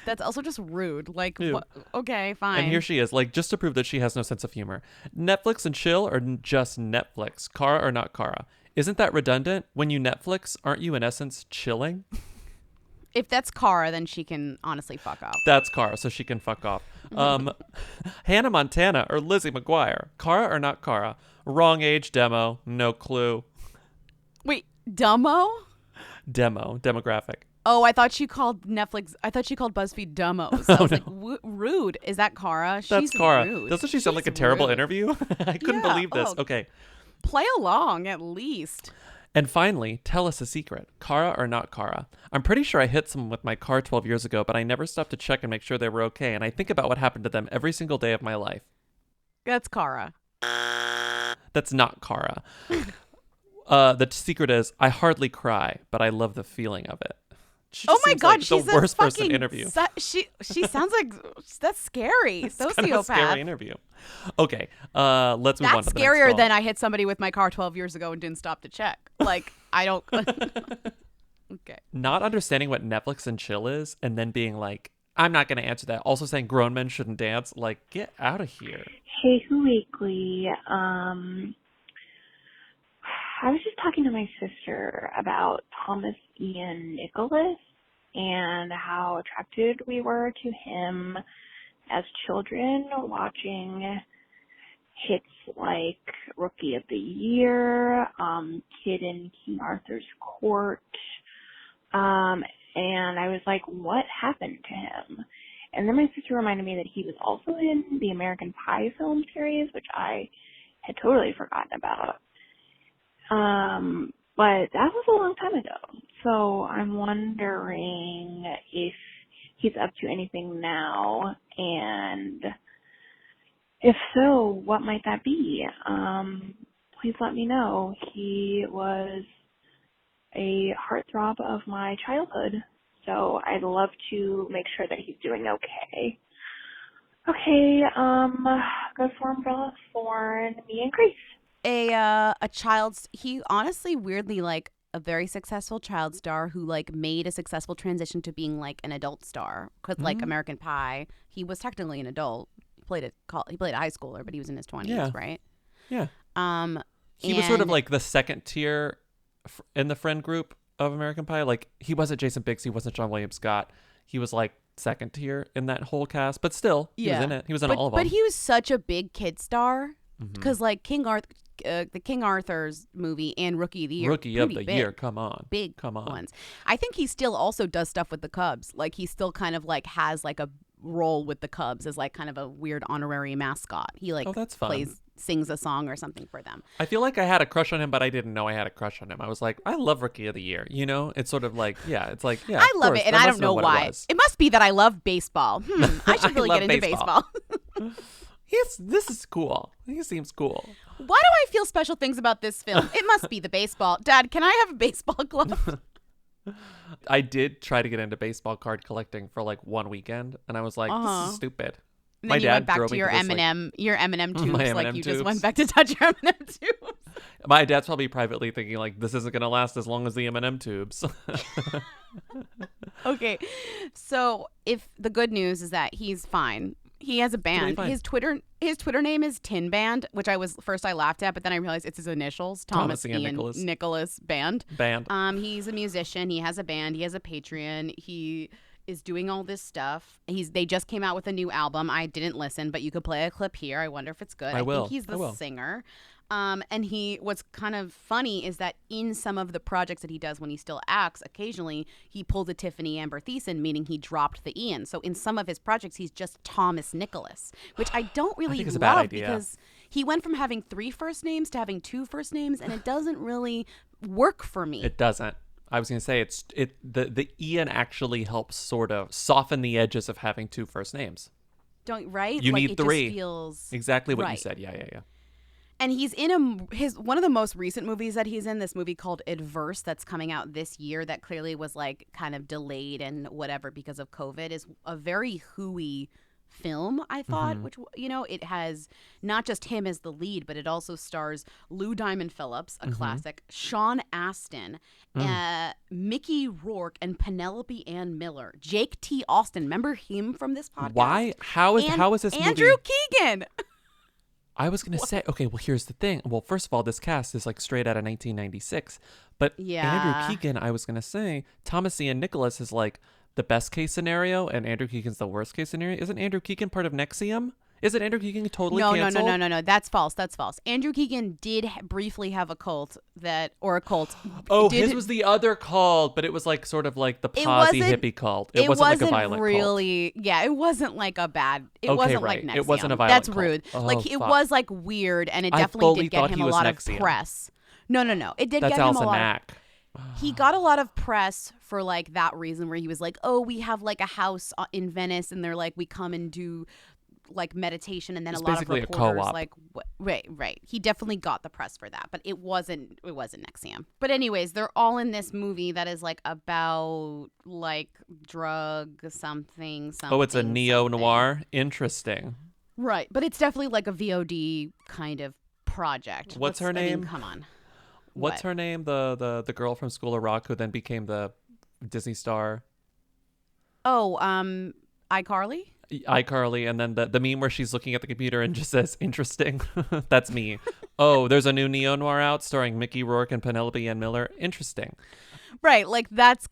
that's also just rude. Okay, fine. And here she is, just to prove that she has no sense of humor. Netflix and chill or just Netflix? Cara or not Cara? Isn't that redundant? When you Netflix, aren't you in essence chilling? If that's Cara, then she can honestly fuck off. That's Cara, so she can fuck off. Hannah Montana or Lizzie McGuire? Cara or not Cara? Wrong age demo. No clue. Wait, Dumbo? Demographic. Oh, I thought she called Netflix. I thought she called BuzzFeed Dumbos. I was like, rude. Is that Cara? That's Cara. Rude. Doesn't she sound like a terrible rude. interview? I couldn't believe this. Okay. Play along at least. And finally, tell us a secret. Cara or not Cara? I'm pretty sure I hit someone with my car 12 years ago, but I never stopped to check and make sure they were okay, and I think about what happened to them every single day of my life. That's Cara. That's not Cara. The secret is, I hardly cry, but I love the feeling of it. Oh my God, like she's the worst person fucking to interview. She sounds like that's scary. Sociopath. Kind of a scary interview. Okay, let's move on to the next scarier call. than I hit somebody with my car 12 years ago and didn't stop to check. I don't. Okay. Not understanding what Netflix and chill is, and then being like, I'm not going to answer that. Also saying grown men shouldn't dance. Get out of here. Hey, Who Weekly. I was just talking to my sister about Thomas Ian Nicholas and how attracted we were to him as children, watching hits like Rookie of the Year, Kid in King Arthur's Court, and I was like, what happened to him? And then my sister reminded me that he was also in the American Pie film series, which I had totally forgotten about. But that was a long time ago. So I'm wondering if he's up to anything now, and if so, what might that be? Please let me know. He was a heartthrob of my childhood, so I'd love to make sure that he's doing okay. Okay, go for Umbrella for me and Grace. A child's, he honestly weirdly a very successful child star who like made a successful transition to being like an adult star. Because like American Pie, he was technically an adult. He played a high schooler, but he was in his 20s, right? Yeah. He was sort of like the second tier in the friend group of American Pie. Like he wasn't Jason Biggs, he wasn't John William Scott. He was like second tier in that whole cast, but still, he was in it. He was in all of them. But he was such a big kid star because like the King Arthur's movie and Rookie of the Year. Rookie of the Year, come on. Come on. Ones. I think he still also does stuff with the Cubs. Like he still kind of like has like a role with the Cubs as like kind of a weird honorary mascot. He like sings a song or something for them. I feel like I had a crush on him, but I didn't know I had a crush on him. I was like, I love Rookie of the Year. You know, it's sort of like, it's like, I love it, and I don't know why. It must be that I love baseball. I should really get into baseball. This is cool. He seems cool. Why do I feel special things about this film? It must be the baseball. Dad, can I have a baseball glove? I did try to get into baseball card collecting for like one weekend, and I was like, this is stupid. And then you went back to your M&M, your M&M tubes, like you just went back to touch your M&M tubes. My dad's probably privately thinking like, this isn't gonna last as long as the M&M tubes. Okay, so if the good news is that he's fine. He has a band. His Twitter name is Tin Band, which I laughed at, but then I realized it's his initials, Thomas Ian Nicholas Band. He's a musician. He has a band. He has a Patreon. He is doing all this stuff. They just came out with a new album. I didn't listen, but you could play a clip here. I wonder if it's good. I think he's the singer. And what's kind of funny is that in some of the projects that he does when he still acts, occasionally he pulled a Tiffany Amber Thiessen, meaning he dropped the Ian. So in some of his projects, he's just Thomas Nicholas, which I don't really love because he went from having 3 first names to having 2 first names, and it doesn't really work for me. It doesn't. I was going to say the Ian actually helps sort of soften the edges of having 2 first names. Right? You like need it 3. Just feels exactly what you right. said. Yeah. And he's in one of the most recent movies that he's in, this movie called Adverse that's coming out this year that clearly was like kind of delayed and whatever because of COVID, is a very hooey film, I thought, which, you know, it has not just him as the lead, but it also stars Lou Diamond Phillips, a classic, Sean Astin, Mickey Rourke, and Penelope Ann Miller, Jake T. Austin. Remember him from this podcast? Why? How is this Andrew movie? Keegan. I was going to say, okay, well, here's the thing. Well, first of all, this cast is like straight out of 1996. But Andrew Keegan, I was going to say, Thomas Ian Nicholas is like the best case scenario, and Andrew Keegan's the worst case scenario. Isn't Andrew Keegan part of Nexium? Isn't Andrew Keegan totally canceled? No. That's false. Andrew Keegan did briefly have a cult his was the other cult, but it was like sort of like the posy hippie cult. It wasn't like a violent really, cult. Yeah, it wasn't like a bad. It wasn't like Nexium. It wasn't a violent That's cult. rude. It was like weird, and it definitely did get him a lot Nexium. of press. No. It did That's get him Allison a lot. Mack. He got a lot of press for like that reason, where he was like, "Oh, we have like a house in Venice, and they're like, we come and do like meditation," and then it's a lot of reporters co-op. like, right. He definitely got the press for that, but it wasn't Nexium. But anyways, they're all in this movie that is like about like drug something. Oh, it's a neo-noir. Interesting. Right, but it's definitely like a VOD kind of project. What's her name? Come on. What's her name? The girl from School of Rock who then became the Disney star. Oh, iCarly? iCarly, and then the meme where she's looking at the computer and just says interesting. That's me. Oh, there's a new neo-noir out starring Mickey Rourke and Penelope Ann Miller. Interesting. Right, like that's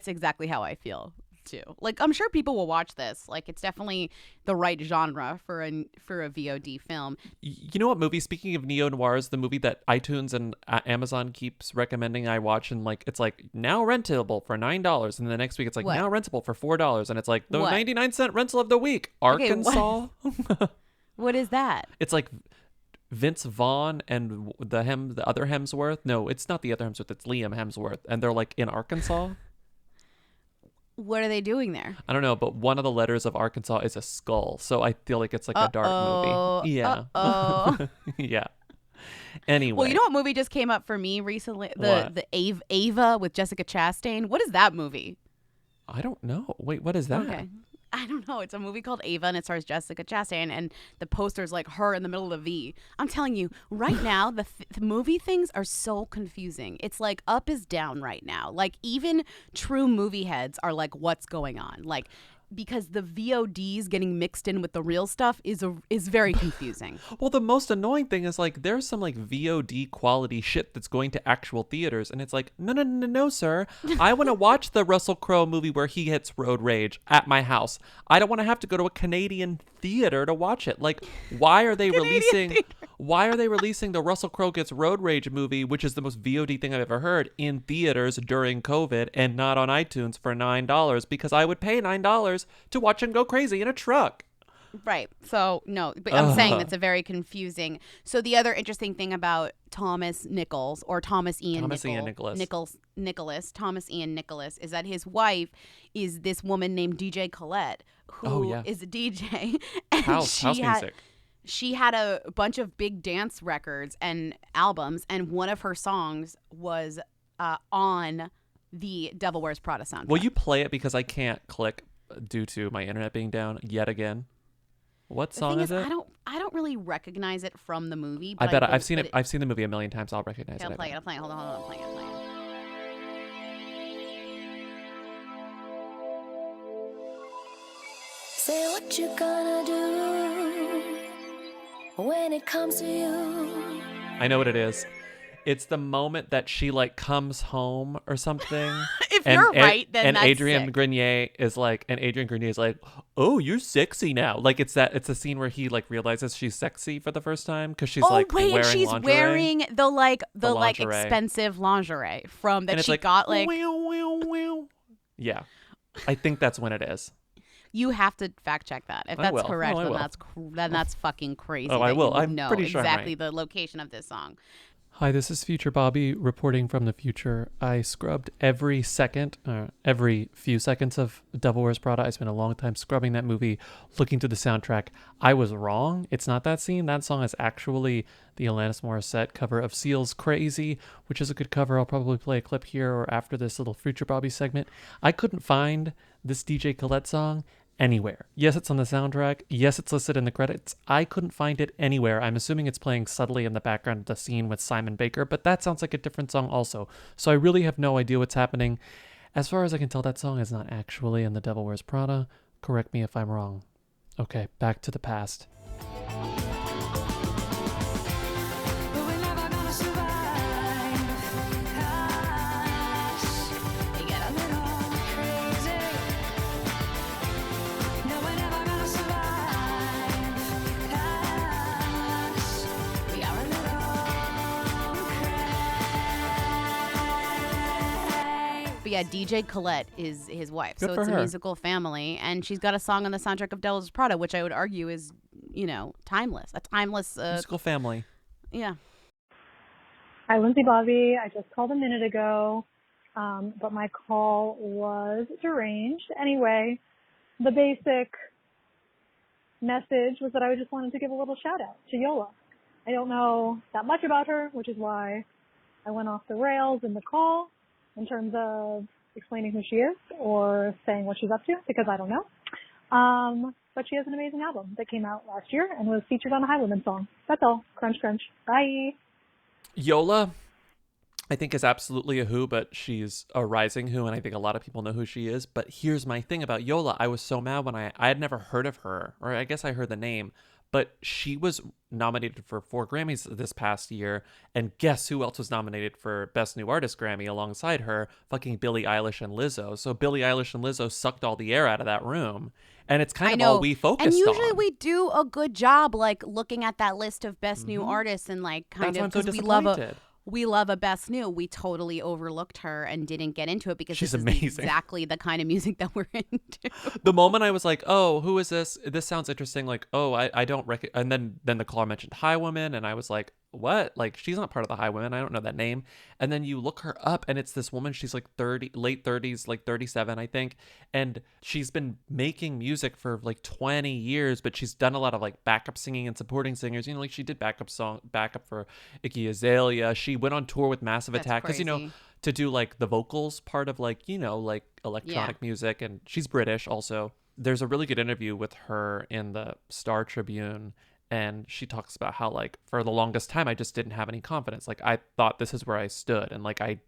exactly how I feel too. Like I'm sure people will watch this. Like it's definitely the right genre for a VOD film. You know what movie, speaking of neo-noirs, the movie that iTunes and Amazon keeps recommending I watch, and like it's like now rentable for $9, and the next week it's like now rentable for $4, and it's like the 99-cent rental of the week. Arkansas. What is that? It's like Vince Vaughn and the other Hemsworth. No, it's not the other Hemsworth. It's Liam Hemsworth, and they're like in Arkansas. What are they doing there? I don't know, but one of the letters of Arkansas is a skull, so I feel like it's like a dark movie. Yeah. Yeah. Anyway. Well, you know what movie just came up for me recently? The Ava with Jessica Chastain. What is that movie? I don't know. Wait, what is that? Okay. I don't know. It's a movie called Ava, and it stars Jessica Chastain, and the poster's like her in the middle of the V. I'm telling you, right now, the movie things are so confusing. It's like up is down right now. Like, even true movie heads are like, what's going on? Like, because the VODs getting mixed in with the real stuff is very confusing. Well, the most annoying thing is like there's some like VOD quality shit that's going to actual theaters, and it's like no, sir. I want to watch the Russell Crowe movie where he hits road rage at my house. I don't want to have to go to a Canadian theater to watch it. Like, why are they releasing? Why are they releasing the Russell Crowe gets road rage movie, which is the most VOD thing I've ever heard, in theaters during COVID and not on iTunes for $9? Because I would pay $9 to watch him go crazy in a truck. Right. So, no, but I'm saying that's a very confusing. So the other interesting thing about Thomas Nichols or Thomas Ian Nicholas is that his wife is this woman named DJ Colette, who is a DJ. And house music. She had a bunch of big dance records and albums, and one of her songs was on the Devil Wears Prada soundtrack. Will you play it, because I can't click due to my internet being down yet again? What song is it? I don't really recognize it from the movie. I But bet I've seen it. I've seen the movie a million times. I'll recognize it. I'm playing it. Hold on. I'm playing it. Say what you gonna do when it comes to you. I know what it is. It's the moment that she like comes home or something. If you're right, then that's Adrian sick. Grenier is like, "Oh, you're sexy now." Like it's a scene where he like realizes she's sexy for the first time because she's wearing she's lingerie. wearing the lingerie. expensive lingerie from that And it's she like, got like. Yeah, I think that's when it is. You have to fact check that. If I that's will. correct, No, I will. then that's fucking crazy. Oh, I that will. You would I'm know pretty sure I'm exactly right. the location of this song. Hi, this is Future Bobby reporting from the future. I scrubbed every few seconds of Devil Wears Prada. I spent a long time scrubbing that movie, looking to the soundtrack. I was wrong. It's not that scene. That song is actually the Alanis Morissette cover of Seal's Crazy, which is a good cover. I'll probably play a clip here or after this little Future Bobby segment. I couldn't find this DJ Colette song anywhere. Yes, it's on the soundtrack. Yes, it's listed in the credits. I couldn't find it anywhere. I'm assuming it's playing subtly in the background of the scene with Simon Baker, but that sounds like a different song also. So I really have no idea what's happening. As far as I can tell, that song is not actually in The Devil Wears Prada. Correct me if I'm wrong. Okay, back to the past. But yeah, DJ Colette is his wife. Good so for it's a her. musical family. And she's got a song on the soundtrack of Devil Wears Prada, which I would argue is, timeless. A timeless... Musical family. Yeah. Hi, Lindsay Bobby. I just called a minute ago, but my call was deranged. Anyway, the basic message was that I just wanted to give a little shout out to Yola. I don't know that much about her, which is why I went off the rails in the call in terms of explaining who she is or saying what she's up to, because I don't know. But she has an amazing album that came out last year and was featured on a Highwomen song. That's all. Crunch, crunch. Bye. Yola, I think, is absolutely a who, but she's a rising who, and I think a lot of people know who she is. But here's my thing about Yola. I was so mad when I had never heard of her, or I guess I heard the name, but she was nominated for 4 Grammys this past year, and guess who else was nominated for Best New Artist Grammy alongside her? Fucking Billie Eilish and Lizzo. So Billie Eilish and Lizzo sucked all the air out of that room, and it's kind of all we focused on. And usually we do a good job, like, looking at that list of Best New Artists and, like, kind That's of, why I'm so because disappointed. we love a Best New. We totally overlooked her and didn't get into it because She's this amazing. is exactly the kind of music that we're into. The moment I was like, oh, who is this? This sounds interesting. Like, oh, I don't recognize. And then the caller mentioned Highwomen, and I was like, what? Like, she's not part of the Highwomen. I don't know that name. And then you look her up, and it's this woman. She's like late 30s, like 37, I think. And she's been making music for like 20 years, but she's done a lot of like backup singing and supporting singers. You know, like she did backup for Iggy Azalea. She went on tour with Massive That's Attack because, you know, crazy. to do like the vocals part of like, you know, like electronic music. And she's British also. there's a really good interview with her in the Star Tribune, and she talks about how, like, for the longest time I just didn't have any confidence. Like, I thought this is where I stood, and like I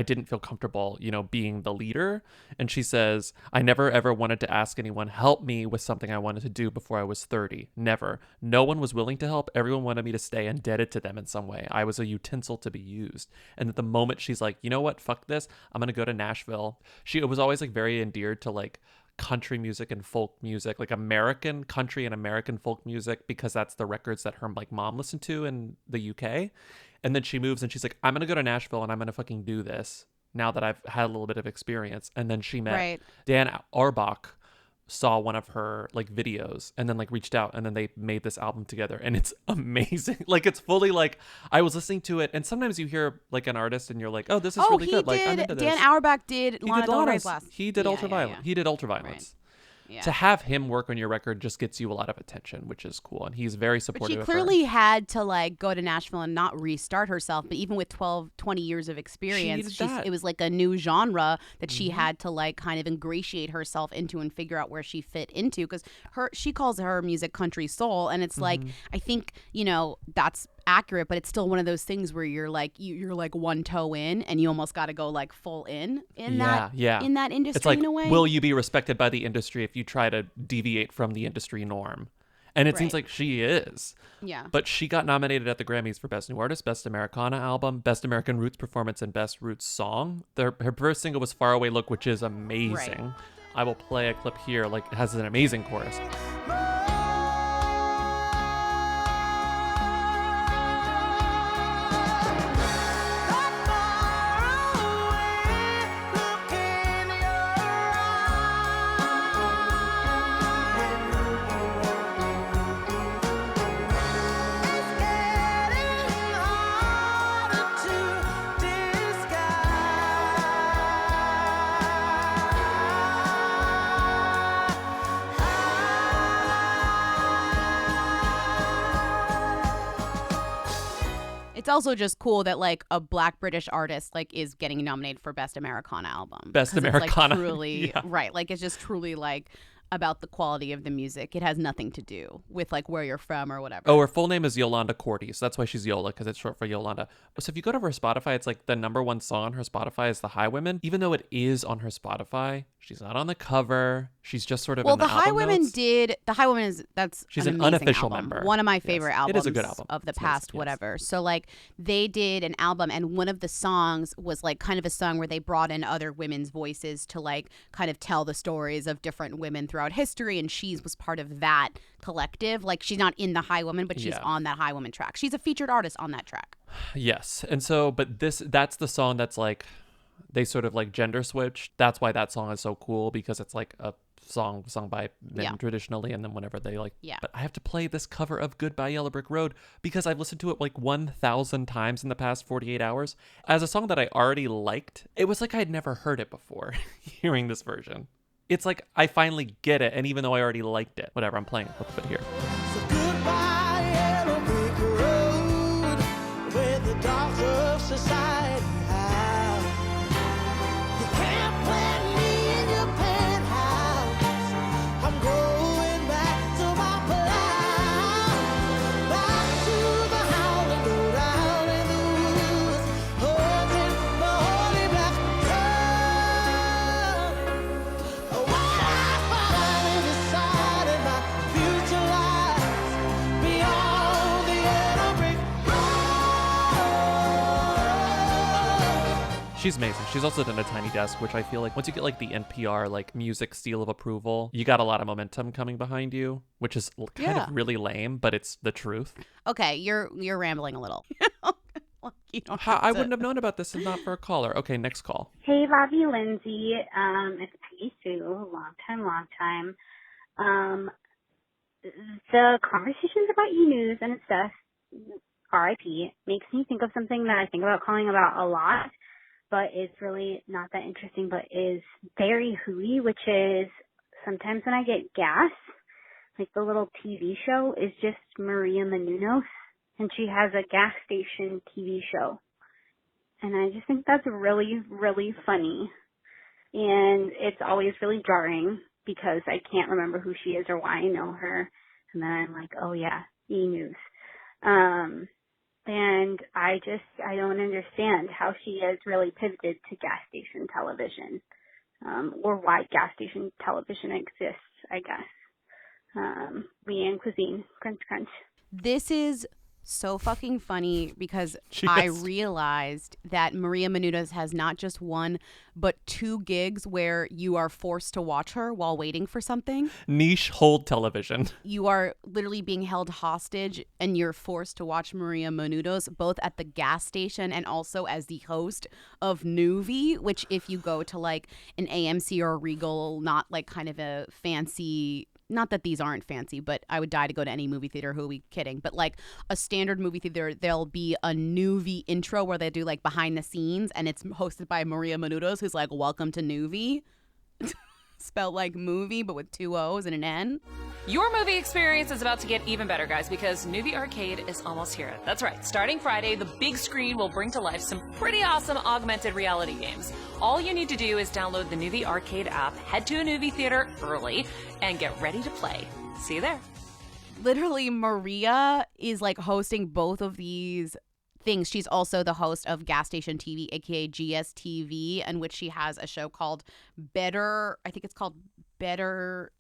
didn't feel comfortable, you know, being the leader. And she says, I never ever wanted to ask anyone help me with something I wanted to do before I was 30. Never. No one was willing to help. Everyone wanted me to stay indebted to them in some way. I was a utensil to be used. And at the moment she's like, you know what, fuck this, I'm gonna go to Nashville. She was always like very endeared to like country music and folk music, like American country and American folk music, because that's the records that her like mom listened to in the UK. And then she moves and she's like, I'm gonna go to Nashville and I'm gonna fucking do this now that I've had a little bit of experience. And then she met Dan Auerbach, saw one of her like videos, and then like reached out, and then they made this album together, and it's amazing. Like, it's fully like, I was listening to it, and sometimes you hear like an artist and you're like, oh, this is really good. Like, I'm into this. Dan Auerbach did Lana Del Rey's last. He did Ultraviolet. He did Ultraviolence. Yeah. To have him work on your record just gets you a lot of attention, which is cool. And he's very supportive. But she clearly had to like go to Nashville and not restart herself. But even with 20 years of experience, it was like a new genre that she had to like kind of ingratiate herself into and figure out where she fit into. Because she calls her music country soul. And it's like, I think, you know, that's accurate, but it's still one of those things where you're like you're like one toe in, and you almost got to go like full in that industry. It's like, in a way. Will you be respected by the industry if you try to deviate from the industry norm? And it seems like she is. Yeah. But she got nominated at the Grammys for Best New Artist, Best Americana Album, Best American Roots Performance, and Best Roots Song. Her first single was Far Away Look, which is amazing. I will play a clip here. Like, it has an amazing chorus. It's also just cool that like a Black British artist like is getting nominated for Best Americana Album. Best Americana, like, truly, right? Like, it's just truly like about the quality of the music. It has nothing to do with like where you're from or whatever. Oh, her full name is Yolanda Cordy, so that's why she's Yola, because it's short for Yolanda. So if you go to her Spotify, it's like the #1 song on her Spotify is The Highwomen. Even though it is on her Spotify, she's not on the cover. She's just sort of in the album notes. The Highwomen is she's an unofficial album. member. One of my favorite albums. It is a good album of the past, whatever. So like they did an album, and one of the songs was like kind of a song where they brought in other women's voices to like kind of tell the stories of different women throughout history, and she was part of that collective. Like, she's not in the Highwomen, but she's on that Highwomen track. She's a featured artist on that track. Yes. And so, but that's the song that's like, they sort of like gender switched. That's why that song is so cool, because it's like a song sung by men traditionally, and then whenever they like, but I have to play this cover of Goodbye Yellow Brick Road because I've listened to it like 1,000 times in the past 48 hours. As a song that I already liked, it was like I'd never heard it before hearing this version. It's like I finally get it, and even though I already liked it, whatever, I'm playing it. Let's put it here. So goodbye, yellow brick road, where the dogs of society howl. You can't plant me in your penthouse. I'm going back to my plow, back to the howling road out in the woods, holding my holy black sun. What I finally decided my future lies beyond the yellow brick road. She's amazing. She's also done a Tiny Desk, which I feel like once you get like the NPR like music seal of approval, you got a lot of momentum coming behind you, which is kind of really lame, but it's the truth. Okay, you're rambling a little. You don't I wouldn't have known about this if not for a caller. Okay, next call. Hey, Bobby, Lindsay. It's Peggy Sue. Long time. The conversations about E-News and stuff, RIP, makes me think of something that I think about calling about a lot, but it's really not that interesting, but is very hooey, which is sometimes when I get gas, like the little TV show is just Maria Menounos, and she has a gas station TV show. And I just think that's really, really funny. And it's always really jarring because I can't remember who she is or why I know her. And then I'm like, oh yeah, E-News. And I don't understand how she has really pivoted to gas station television, or why gas station television exists, I guess. Leanne Cuisine, crunch, crunch. This is so fucking funny because She I has- realized that Maria Menounos has not just one, but 2 gigs where you are forced to watch her while waiting for something. Niche hold television. You are literally being held hostage and you're forced to watch Maria Menounos both at the gas station and also as the host of Nuvi, which if you go to like an AMC or a Regal, not like kind of a fancy, not that these aren't fancy, but I would die to go to any movie theater. Who are we kidding? But like a standard movie theater, there'll be a Nuvi intro where they do like behind the scenes and it's hosted by Maria Menounos, who's like, welcome to Nuvi. Spelled like movie, but with 2 O's and an N. Your movie experience is about to get even better, guys, because Nuvi Arcade is almost here. That's right. Starting Friday, the big screen will bring to life some pretty awesome augmented reality games. All you need to do is download the Nuvi Arcade app, head to a Nuvi theater early, and get ready to play. See you there. Literally, Maria is like hosting both of these things. She's also the host of Gas Station TV, aka GSTV, in which she has a show called Better. I think it's called Better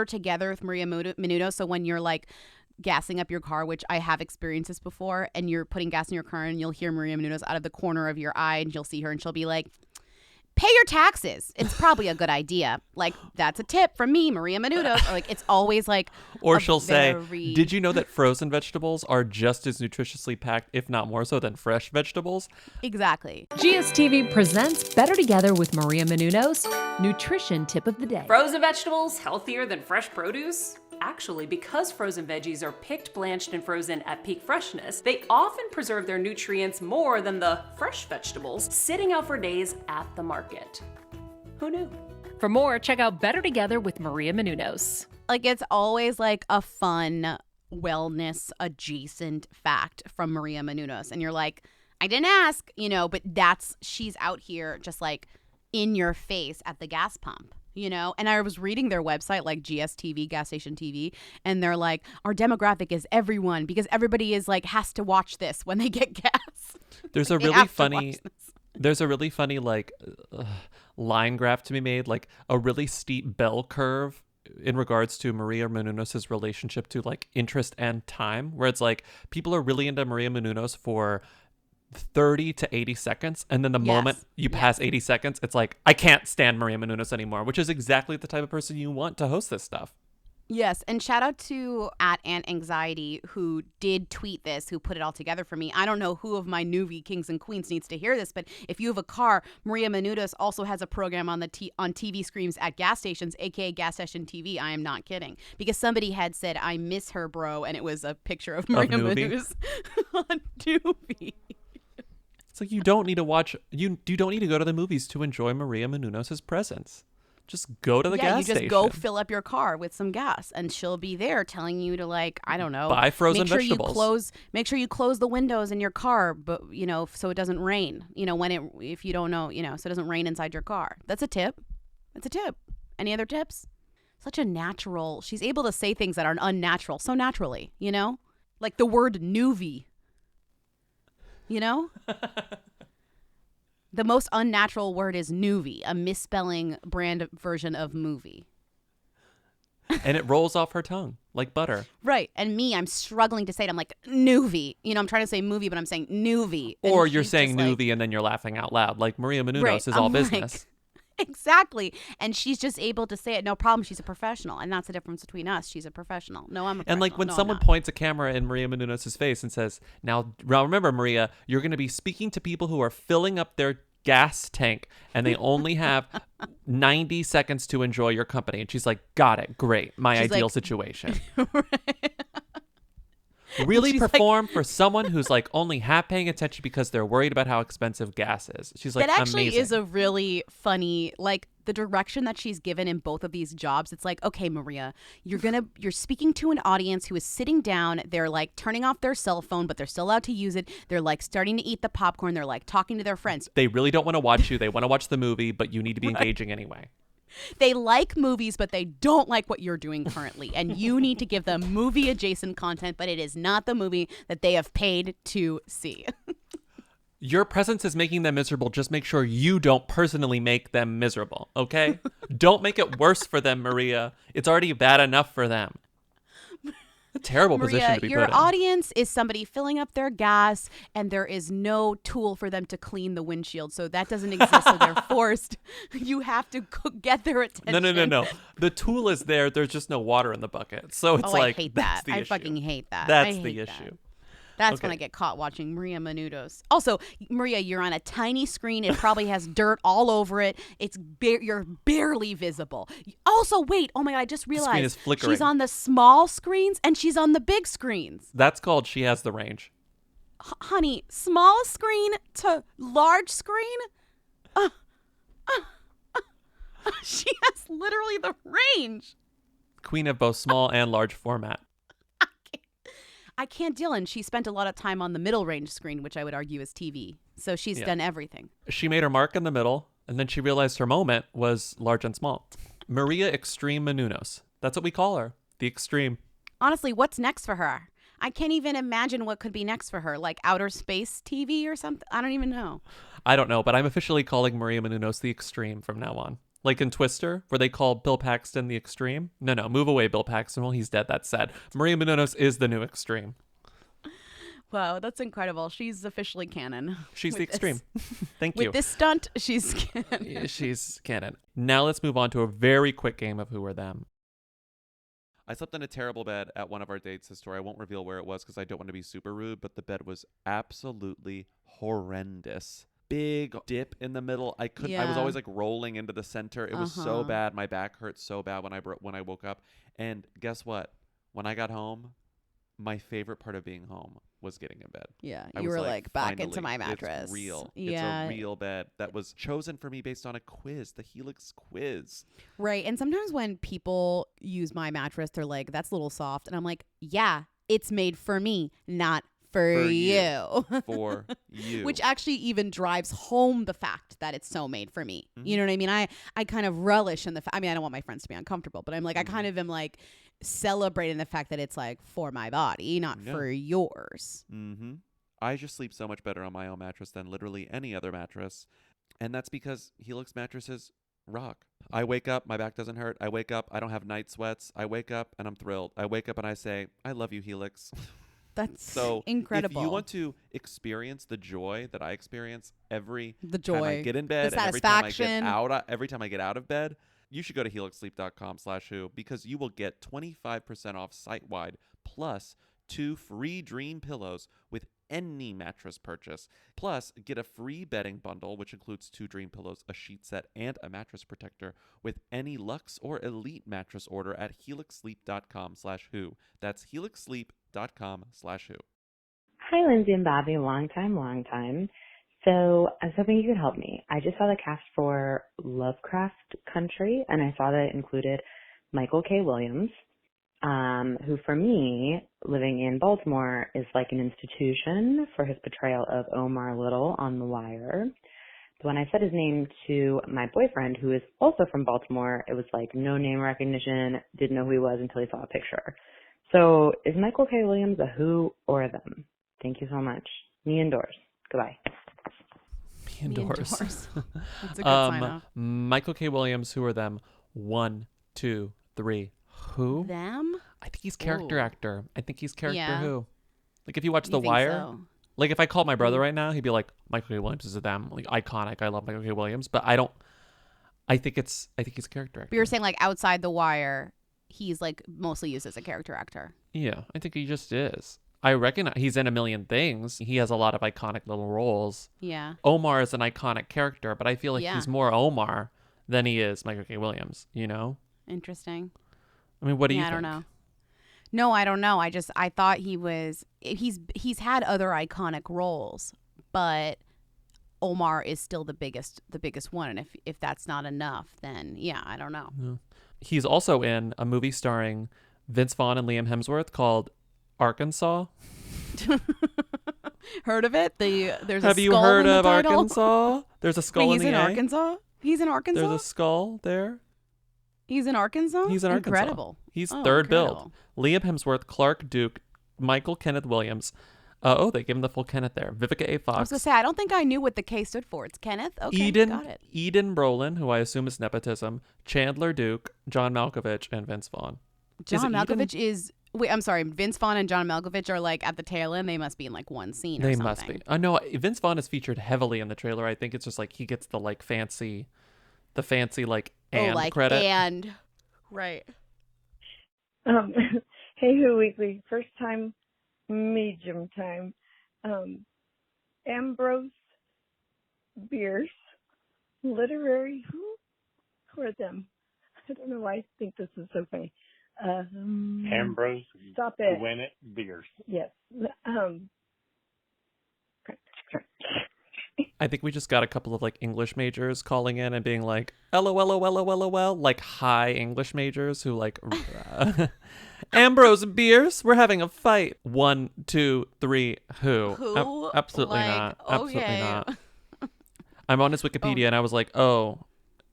Together with Maria Menounos. So when you're like gassing up your car, which I have experienced this before, and you're putting gas in your car and you'll hear Maria Menounos out of the corner of your eye and you'll see her and she'll be like, pay your taxes. It's probably a good idea. Like, that's a tip from me, Maria Menounos. Or like, it's always like, or she'll say, did you know that frozen vegetables are just as nutritiously packed, if not more so, than fresh vegetables? Exactly. GSTV presents Better Together with Maria Menounos, Nutrition Tip of the Day. Frozen vegetables healthier than fresh produce? Actually, because frozen veggies are picked, blanched, and frozen at peak freshness, they often preserve their nutrients more than the fresh vegetables sitting out for days at the market. Who knew? For more, check out Better Together with Maria Menounos. Like, it's always like a fun wellness adjacent fact from Maria Menounos. And you're like, I didn't ask, but she's out here just like in your face at the gas pump. And I was reading their website, like GSTV, Gas Station TV, and they're like, our demographic is everyone because everybody is like, has to watch this when they get gas. There's a really funny like line graph to be made, like a really steep bell curve in regards to Maria Menounos' relationship to like interest and time, where it's like people are really into Maria Menounos for 30 to 80 seconds, and then the moment you pass 80 seconds, it's like, I can't stand Maria Menounos anymore, which is exactly the type of person you want to host this stuff. Yes, and shout out to @AntAnxiety who did tweet this, who put it all together for me. I don't know who of my Nuvi kings and queens needs to hear this, but if you have a car, Maria Menounos also has a program on on TV screens at gas stations, aka Gas Station TV. I am not kidding, because somebody had said, I miss her, bro, and it was a picture of Maria Menounos on Nuvi. It's like, you don't need to watch, you don't need to go to the movies to enjoy Maria Menounos' presence. Just go to the gas station. You just go fill up your car with some gas, and she'll be there telling you to, like, I don't know, buy frozen vegetables. Make sure you close the windows in your car, but so it doesn't rain. If you don't know, so it doesn't rain inside your car. That's a tip. That's a tip. Any other tips? Such a natural. She's able to say things that are unnatural so naturally. Like the word Nuvi. The most unnatural word is Nuvi, a misspelling brand version of movie. And it rolls off her tongue like butter. Right. And me, I'm struggling to say it. I'm like, Nuvi. I'm trying to say movie, but I'm saying Nuvi. And or you're saying Nuvi and then you're laughing out loud. Like Maria Menounos is all business. Exactly. And she's just able to say it. No problem. She's a professional. And that's the difference between us. She's a professional. No, I'm a professional. And like when no, someone points a camera in Maria Menounos' face and says, now remember, Maria, you're going to be speaking to people who are filling up their gas tank and they only have 90 seconds to enjoy your company. And she's like, got it. Great. My she's ideal like, situation. Really perform for someone who's like only half paying attention because they're worried about how expensive gas is. She's like, that actually amazing. Is a really funny, like the direction that she's given in both of these jobs. It's like, okay, Maria, you're speaking to an audience who is sitting down. They're like turning off their cell phone, but they're still allowed to use it. They're like starting to eat the popcorn. They're like talking to their friends. They really don't want to watch you. They want to watch the movie, but you need to be engaging anyway. They like movies, but they don't like what you're doing currently. And you need to give them movie adjacent content, but it is not the movie that they have paid to see. Your presence is making them miserable. Just make sure you don't personally make them miserable, okay? Don't make it worse for them, Maria. It's already bad enough for them. A terrible Maria, position to be your put in. audience is somebody filling up their gas, and there is no tool for them to clean the windshield. So that doesn't exist, so they're forced. You have to get their attention. No. The tool is there. There's just no water in the bucket. So it's I like, hate that's that. the I issue. fucking hate that. That's the issue. That's when I get caught watching Maria Menounos. Also, Maria, you're on a tiny screen. It probably has dirt all over it. You're barely visible. Also, wait. Oh my God, I just realized screen is flickering. she's on the small screens and she's on the big screens. That's called She Has the Range. Honey, small screen to large screen? She has literally the range. Queen of both small and large format. I can't deal. And she spent a lot of time on the middle range screen, which I would argue is TV. So she's done everything. She made her mark in the middle, and then she realized her moment was large and small. Maria Extreme Menounos. That's what we call her. The Extreme. Honestly, what's next for her? I can't even imagine what could be next for her. Like outer space TV or something? I don't even know. I don't know, but I'm officially calling Maria Menounos the Extreme from now on. Like in Twister, where they call Bill Paxton the Extreme. No, move away, Bill Paxton. Well, he's dead. That's sad. Maria Menounos is the new Extreme. Wow, that's incredible. She's officially canon. She's the Extreme. Thank you. With this stunt, she's canon. Yeah, she's canon. Now let's move on to a very quick game of Who or Them. I slept in a terrible bed at one of our dates this story. I won't reveal where it was because I don't want to be super rude, but the bed was absolutely horrendous. Big dip in the middle. I was always like rolling into the center. It was so bad. My back hurt so bad when I woke up. And guess what? When I got home, my favorite part of being home was getting in bed. Yeah, you were like back into my mattress. It's real. Yeah. It's a real bed that was chosen for me based on a quiz, the Helix quiz. Right. And sometimes when people use my mattress, they're like, that's a little soft. And I'm like, yeah, it's made for me, not for you. For you. Which actually even drives home the fact that it's so made for me. Mm-hmm. You know what I mean? I kind of relish in the fact. I mean, I don't want my friends to be uncomfortable, but I'm like, I kind of am like celebrating the fact that it's like for my body, not for yours. Mm-hmm. I just sleep so much better on my own mattress than literally any other mattress. And that's because Helix mattresses rock. I wake up, my back doesn't hurt. I wake up, I don't have night sweats. I wake up and I'm thrilled. I wake up and I say, I love you, Helix. That's so incredible. If you want to experience the joy that I experience every time I get in bed, the and satisfaction, every time I get out of bed, you should go to helixsleep.com/who because you will get 25% off site-wide plus 2 free dream pillows with any mattress purchase. Plus, get a free bedding bundle, which includes 2 dream pillows, a sheet set, and a mattress protector with any Luxe or Elite mattress order at helixsleep.com/who. That's helixsleep.com/who. Hi, Lindsay and Bobby. Long time. So I was hoping you could help me. I just saw the cast for Lovecraft Country, and I saw that it included Michael K. Williams, who for me, living in Baltimore, is like an institution for his portrayal of Omar Little on The Wire. But when I said his name to my boyfriend, who is also from Baltimore, it was like no name recognition, didn't know who he was until he saw a picture. So is Michael K. Williams a who or a them? Thank you so much. Me indoors. Goodbye. Me indoors. That's a good sign off. Michael K. Williams, who are them? 1, 2, 3. Who? Them? I think he's character actor. I think he's character Yeah. who. Like if you watch You The think Wire, so? like if I called my brother right now, he'd be like, Michael K. Williams is a them. Like iconic. I love Michael K. Williams, but I think he's a character actor. But you're saying like outside The Wire, he's like mostly used as a character actor. Yeah, I think he just is. I recognize he's in a million things. He has a lot of iconic little roles. Yeah. Omar is an iconic character, but I feel like Yeah. he's more Omar than he is Michael K. Williams, you know? Interesting. I mean, what do you think? I don't know. No, I don't know. I thought he's had other iconic roles, but Omar is still the biggest one. And if that's not enough, then yeah, I don't know. Yeah. He's also in a movie starring Vince Vaughn and Liam Hemsworth called Arkansas. Heard of it? There's Have a you skull heard in the of title? Arkansas? There's a skull Wait, in the he's in A. Arkansas? He's in Arkansas? There's a skull there. He's in Arkansas? He's in Arkansas. Incredible. He's Oh, third incredible. billed. Liam Hemsworth, Clark Duke, Michael Kenneth Williams. They gave him the full Kenneth there. Vivica A. I was Fox. going to say, I don't think I knew what the K stood for. It's Kenneth? Okay, got it. Eden Brolin, who I assume is nepotism. Chandler Duke, John Malkovich, and Vince Vaughn. John Malkovich is... Wait, I'm sorry. Vince Vaughn and John Malkovich are like at the tail end. They must be in like one scene or They something. must be. No, Vince Vaughn is featured heavily in the trailer. I think it's just like he gets the like fancy like and credit. And right. Hey Who Weekly, first time, medium time. Ambrose Bierce, literary. Who are them? I don't know why I think this is so funny. Ambrose Stop it. Gwyneth Beers. Yes. I think we just got a couple of like English majors calling in and being like, LOL, like high English majors who like, Ambrose and Bierce, we're having a fight. 1, 2, 3, who? Who? Absolutely Like, not. Absolutely okay. not. I'm on his Wikipedia and I was like, oh,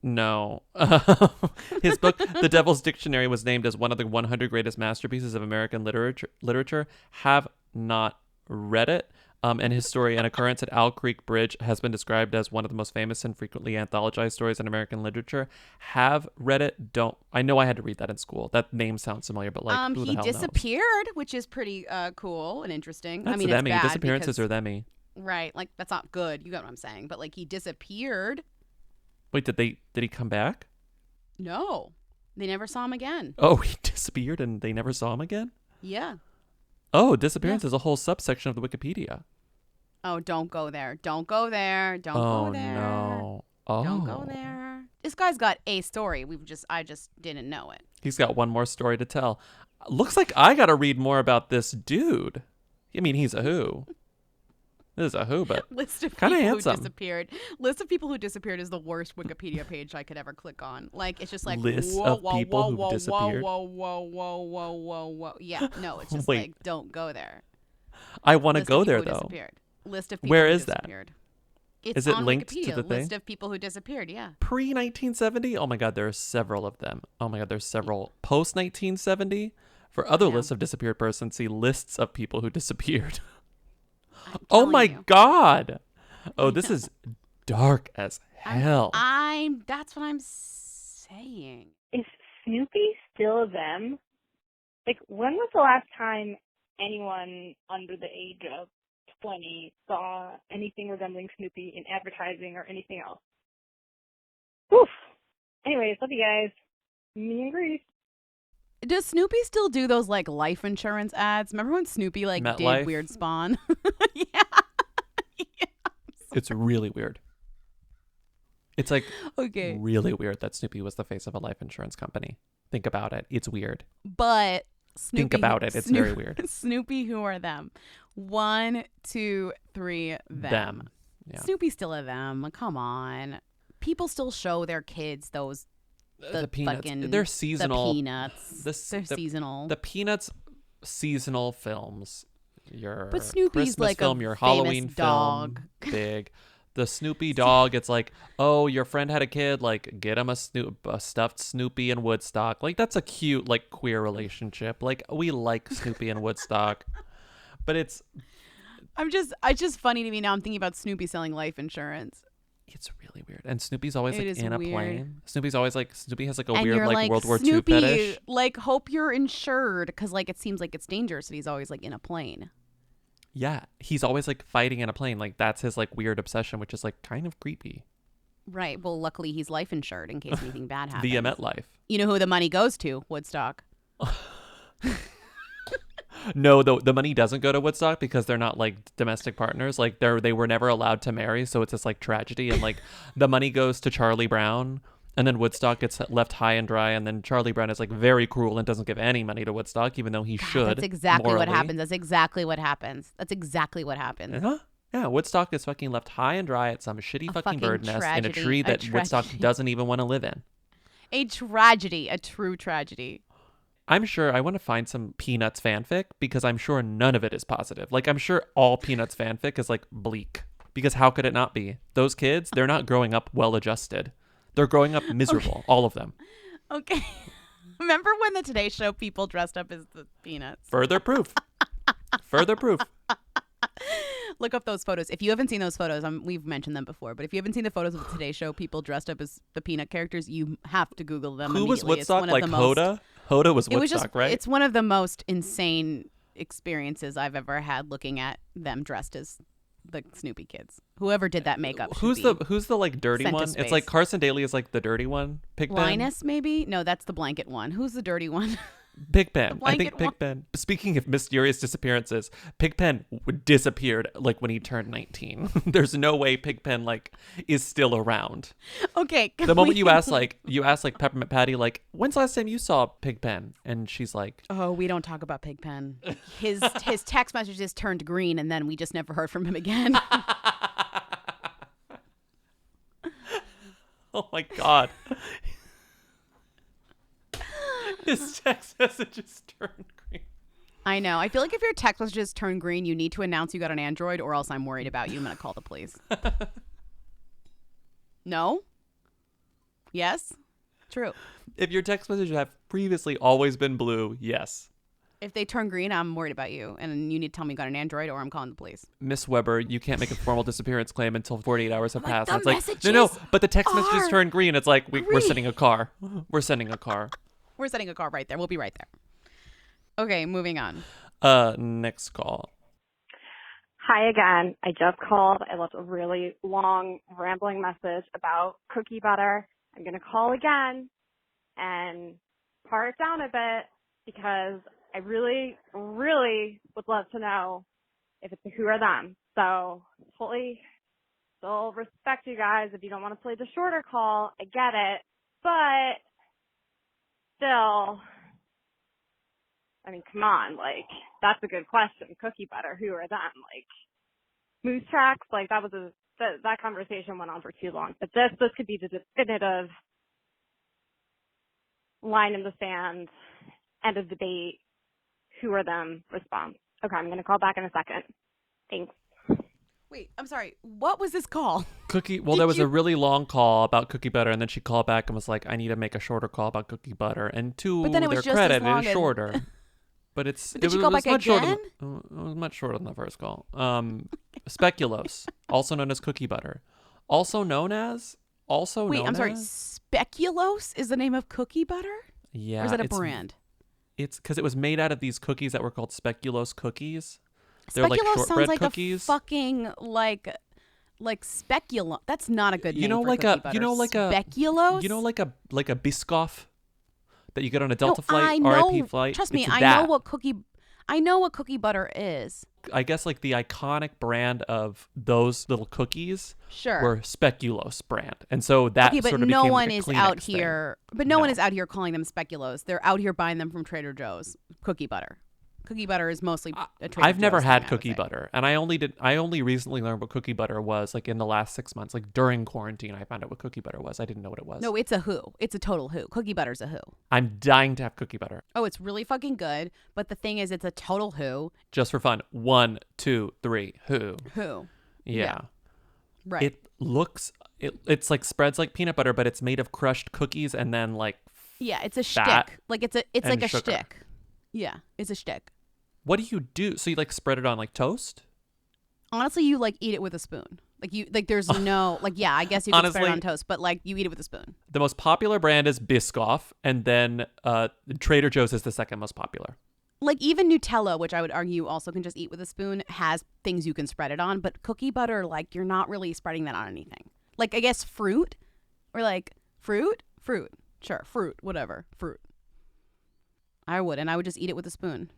no. His book, The Devil's Dictionary, was named as one of the 100 greatest masterpieces of American literature. Have not read it. And his story, An Occurrence at Owl Creek Bridge, has been described as one of the most famous and frequently anthologized stories in American literature. Have read it. Don't. I know I had to read that in school. That name sounds familiar, but like, who the he hell disappeared, which is pretty cool and interesting. knows? I mean, That's it's themmy. bad Disappearances because, are themmy. right. Like that's not good. You get what I'm saying. But like he disappeared. Wait, did he come back? No, they never saw him again. Oh, he disappeared and they never saw him again? Yeah. Oh, disappearance is a whole subsection of the Wikipedia. Oh, don't go there. Don't go there. Don't Oh, go there. no. Oh. Don't go there. This guy's got a story. I just didn't know it. He's got one more story to tell. Looks like I got to read more about this dude. I mean, he's a who. This is a who, but List of kind of people handsome. who disappeared. List of people who disappeared is the worst Wikipedia page I could ever click on. Like it's just like List whoa, of whoa, people whoa, who whoa, disappeared? whoa. Yeah, no, it's just Wait. like don't go there. I want to List of go people there who though. disappeared. List of people Where who is that? disappeared. It's Is it on linked Wikipedia. to the thing? List of people who disappeared. Yeah. Pre-1970? Oh my God, there are several of them. Oh my God, there's several. Post-1970? For other lists of disappeared persons, see lists of people who disappeared. Oh my God. Oh, this is dark as hell. That's what I'm saying. Is Snoopy still them? Like, when was the last time anyone under the age of 20 saw anything resembling Snoopy in advertising or anything else? Oof. Anyways, love you guys. Me and Grease. Does Snoopy still do those like life insurance ads? Remember when Snoopy like MetLife? did Weird Spawn? It's really weird. It's like Okay. really weird that Snoopy was the face of a life insurance company. Think about it. It's weird. But Snoopy, Think about it. It's very weird. Snoopy, who are them? 1, 2, 3, them. Yeah. Snoopy's still a them. Come on. People still show their kids those. The Peanuts. Fucking, They're seasonal. The Peanuts. They're seasonal. The Peanuts seasonal films. Your But Snoopy's Christmas like a film, your famous Halloween dog. film, big. The Snoopy dog, it's like, oh, your friend had a kid, like, get him a stuffed Snoopy in Woodstock. Like, that's a cute, like, queer relationship. Like, we like Snoopy in Woodstock. But it's just funny to me now. I'm thinking about Snoopy selling life insurance. It's really weird. And Snoopy's always, It like, is in a weird. plane. Snoopy has, like, a And weird, you're like, World War II Snoopy, fetish. like, hope you're insured, because, like, it seems like it's dangerous that he's always, like, in a plane. Yeah. He's always, like, fighting in a plane. Like, that's his, like, weird obsession, which is, like, kind of creepy. Right. Well, luckily he's life insured in case anything bad happens. Via MetLife. You know who the money goes to? Woodstock. No, the money doesn't go to Woodstock because they're not like domestic partners. Like they were never allowed to marry, so it's this like tragedy. And like the money goes to Charlie Brown, and then Woodstock gets left high and dry. And then Charlie Brown is like very cruel and doesn't give any money to Woodstock, even though he should. That's exactly what morally. happens. That's exactly what happens. That's exactly what happens. Huh? Yeah, Woodstock is fucking left high and dry at some shitty fucking bird nest in a tragedy. tree A that Woodstock tragedy. doesn't even want to live in. A tragedy. A true tragedy. I'm sure I want to find some Peanuts fanfic because I'm sure none of it is positive. Like, I'm sure all Peanuts fanfic is like bleak because how could it not be? Those kids, they're not growing up well adjusted. They're growing up miserable, all of them. Okay. Remember when the Today Show people dressed up as the Peanuts? Further proof. Further proof. Look up those photos. If you haven't seen those photos, we've mentioned them before, but if you haven't seen the photos of the Today Show people dressed up as the Peanut characters, you have to Google them. Who was immediately. Woodstock? Like Hoda? Hoda was Woodstock, right? It's one of the most insane experiences I've ever had looking at them dressed as the Snoopy kids. Whoever did that makeup. Who's the like dirty one? It's like Carson Daly is like the dirty one. Pigpen? Linus, maybe? No, that's the blanket one. Who's the dirty one? Pigpen. I think Pigpen. Speaking of mysterious disappearances, Pigpen disappeared like when he turned 19. There's no way Pigpen like is still around. Okay. The moment you ask Peppermint Patty, like, when's the last time you saw Pigpen? And she's like, oh, we don't talk about Pigpen. His text messages turned green and then we just never heard from him again. Oh my God. His text messages turned green. I know. I feel like if your text messages turn green, you need to announce you got an Android or else I'm worried about you. I'm going to call the police. No? Yes? True. If your text messages have previously always been blue, yes. If they turn green, I'm worried about you. And you need to tell me you got an Android or I'm calling the police. Miss Weber, you can't make a formal disappearance claim until 48 hours have passed. The It's like, messages no, but the text messages are turn green. It's like, we're sending a car. We're sending a car. We're sending a car right there. We'll be right there. Okay, moving on. Next call. Hi again. I just called. I left a really long, rambling message about cookie butter. I'm going to call again and par it down a bit because I really, really would love to know if it's a who or them. So totally still respect you guys. If you don't want to play the shorter call, I get it. But still, I mean, come on, like, that's a good question. Cookie butter, who are them? Like, moose tracks, like, that conversation went on for too long. But this could be the definitive line in the sand, end of debate, who are them response. Okay, I'm going to call back in a second. Thanks. Wait, I'm sorry. What was this call? There was a really long call about cookie butter, and then she called back and was like, I need to make a shorter call about cookie butter. And to their credit, it is shorter. But it was much shorter. It was much shorter than the first call. Speculoos, also known as cookie butter. I'm sorry, Speculoos is the name of cookie butter? Yeah. Or is that a brand? It's because it was made out of these cookies that were called Speculoos cookies. They're like Speculoos shortbread sounds like cookies. A fucking like speculum. That's not a good name. Speculoos? like a Biscoff that you get on a Delta flight, RIP flight. Trust me, I know what cookie butter is. I guess like the iconic brand of those little cookies Sure. were Speculoos brand. And so that but sort of no became one like a is Kleenex out thing. here. But no one is out here calling them Speculoos. They're out here buying them from Trader Joe's. Cookie butter. Cookie butter is mostly a Trader I've never Joe's had thing, cookie butter, and I only recently learned what cookie butter was, like in the last 6 months, like during quarantine. I found out what cookie butter was. I didn't know what it was. No, it's a who. It's a total who. Cookie butter's a who. I'm dying to have cookie butter. Oh, it's really fucking good. But the thing is, it's a total who. Just for fun. 1, 2, 3. Who? Who? Yeah. Right. It looks. It's like spreads like peanut butter, but it's made of crushed cookies and then like. Yeah, it's a fat shtick. Like it's like a sugar. shtick. Yeah, it's a shtick. What do you do? So you like spread it on like toast? Honestly, you like eat it with a spoon. There's no yeah. I guess you can spread it on toast, but like you eat it with a spoon. The most popular brand is Biscoff, and then Trader Joe's is the second most popular. Like even Nutella, which I would argue also can just eat with a spoon, has things you can spread it on. But cookie butter, like you're not really spreading that on anything. Like I guess fruit, or like fruit, sure, fruit, whatever, fruit. I would just eat it with a spoon.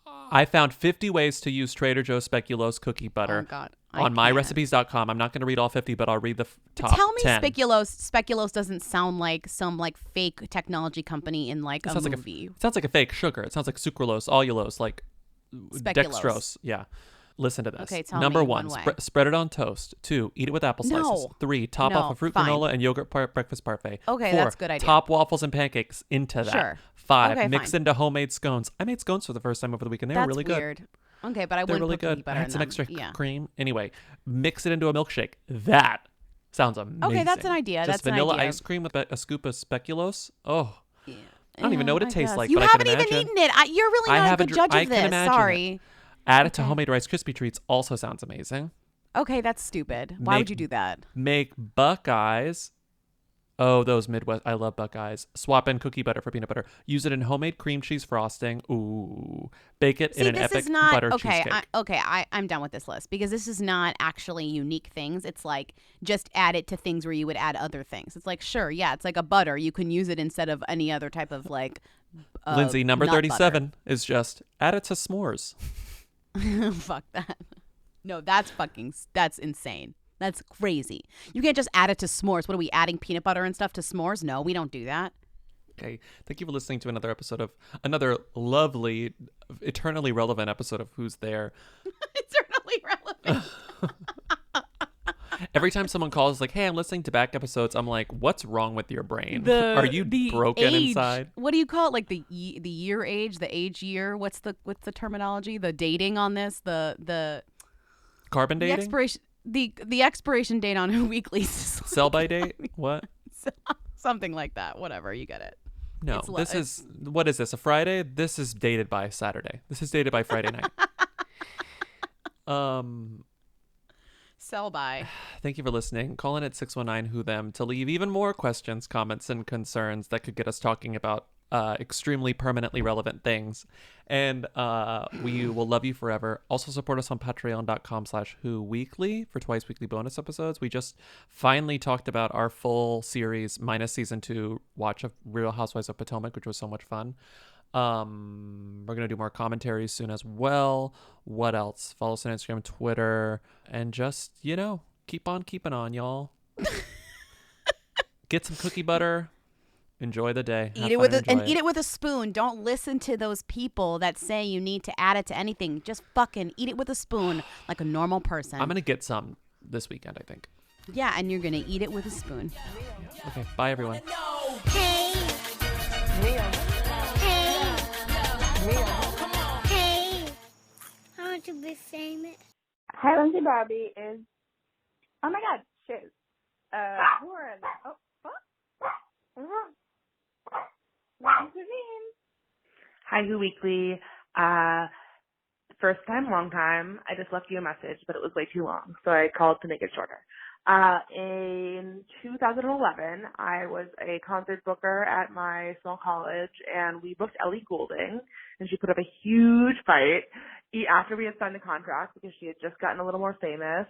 I found 50 ways to use Trader Joe's Speculoos cookie butter on myrecipes.com. I'm not going to read all 50, but I'll read the top 10. Tell me Speculoos doesn't sound like some like fake technology company in like a movie. It sounds like a fake sugar. It sounds like sucralose, allulose, like Speculoos. dextrose. Yeah. Listen to this. Okay, tell Number me 1, one way. spread it on toast. 2, eat it with apple slices. 3, top off a fruit granola and yogurt breakfast parfait. Okay, 4, that's a good idea. top waffles and pancakes into that. Sure. 5, okay, mix into homemade scones. I made scones for the first time over the weekend. They were really good. That's weird. Okay, but I They're wouldn't really put cookie good. butter I in had some them. extra Yeah. cream. Anyway, mix it into a milkshake. That Sounds amazing. Okay, that's an idea. Just That's an vanilla idea. ice cream with a scoop of speculoos. Oh. Yeah. I don't even know what it I tastes guess. like, You but haven't I can even imagine. eaten it. You're really not a good judge I of can this. imagine Sorry. it. Add it to Okay. homemade Rice Krispie treats also sounds amazing. Okay, that's stupid. Why would you do that? Make Buckeyes. Oh, those Midwest. I love Buckeyes. Swap in cookie butter for peanut butter. Use it in homemade cream cheese frosting. Ooh. Bake it in an epic butter cheesecake. I'm done with this list because this is not actually unique things. It's like just add it to things where you would add other things. It's like, sure, yeah, it's like a butter. You can use it instead of any other type of like Lindsay, number nut 37 is just add it to s'mores. Fuck that. No, that's insane. That's crazy. You can't just add it to s'mores. What are we adding peanut butter and stuff to s'mores? No, we don't do that. Okay. Thank you for listening to another lovely, eternally relevant episode of Who's There. Eternally relevant. Every time someone calls like, hey, I'm listening to back episodes, I'm like, what's wrong with your brain? Are you broken age, inside? What do you call it? Like the year age, the age year? What's the terminology? The dating on this? The carbon dating? The expiration the expiration date on weeklies. Sell by date? What? Something like that. Whatever, you get it. No, what is this? A Friday? This is dated by Saturday. This is dated by Friday night. Sell by. Thank you for listening. Call in at 619-WHO-THEM to leave even more questions, comments, and concerns that could get us talking about extremely permanently relevant things. And we will love you forever. Also support us on patreon.com/whoweekly for twice weekly bonus episodes. We just finally talked about our full series minus season 2 watch of Real Housewives of Potomac, which was so much fun. We're gonna do more commentaries soon as well. What else? Follow us on Instagram, Twitter, and just keep on keeping on, y'all. Get some cookie butter. Enjoy the day. Eat it with a spoon. Don't listen to those people that say you need to add it to anything. Just fucking eat it with a spoon like a normal person. I'm gonna get some this weekend, I think. Yeah, and you're gonna eat it with a spoon. Okay, bye everyone. Hey. Hey. Hey. I want to be famous. Hi, Lindsay Bobby is. Oh my God, shit. Who are in? Oh, what? Hi, Who Weekly. First time, long time. I just left you a message, but it was way too long, so I called to make it shorter. In 2011, I was a concert booker at my small college, and we booked Ellie Goulding, and she put up a huge fight after we had signed the contract because she had just gotten a little more famous.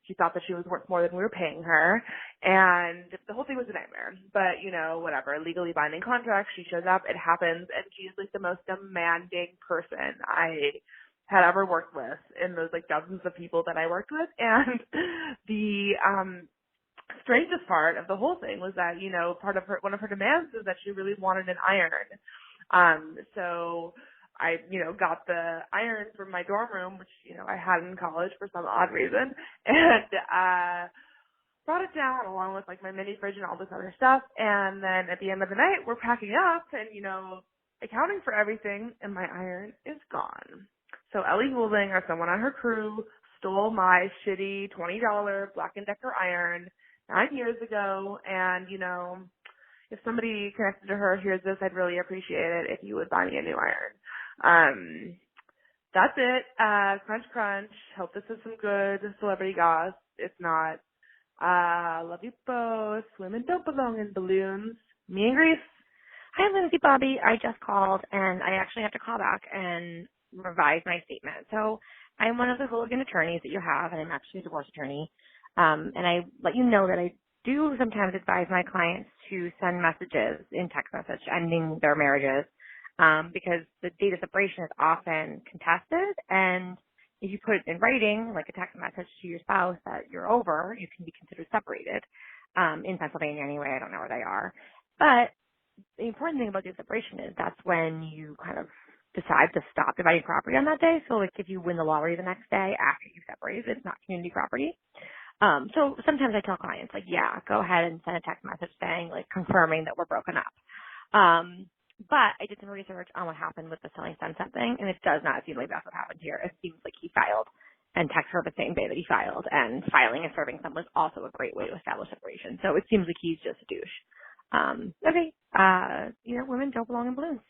She thought that she was worth more than we were paying her, and the whole thing was a nightmare. But, whatever, legally binding contract, she shows up, it happens, and she's like the most demanding person I had ever worked with in those like dozens of people that I worked with. And the strangest part of the whole thing was that, one of her demands is that she really wanted an iron. So I, got the iron from my dorm room, which, I had in college for some odd reason, and brought it down along with like my mini fridge and all this other stuff. And then at the end of the night, we're packing up and, accounting for everything, and my iron is gone. So Ellie Goulding or someone on her crew stole my shitty $20 Black & Decker iron 9 years ago. And, if somebody connected to her hears this, I'd really appreciate it if you would buy me a new iron. That's it. Crunch, crunch. Hope this is some good celebrity goss. If not, love you both. Women don't belong in balloons. Me and Grease. Hi, Lindsay Bobby. I just called, and I actually have to call back and revise my statement. So I'm one of the hooligan attorneys that you have, and I'm actually a divorce attorney. And I let you know that I do sometimes advise my clients to send messages in text message ending their marriages, because the date of separation is often contested, and if you put it in writing, like a text message to your spouse that you're over, you can be considered separated. In Pennsylvania anyway, I don't know where they are. But the important thing about date of separation is that's when you kind of decide to stop dividing property on that day. So like if you win the lottery the next day after you separate, it's not community property. So sometimes I tell clients like, yeah, go ahead and send a text message saying like confirming that we're broken up. But I did some research on what happened with the selling sunset thing, and it does not seem like that's what happened here. It seems like he filed and text her the same day that he filed. And filing and serving them was also a great way to establish separation. So it seems like he's just a douche. Okay. Women don't belong in balloons.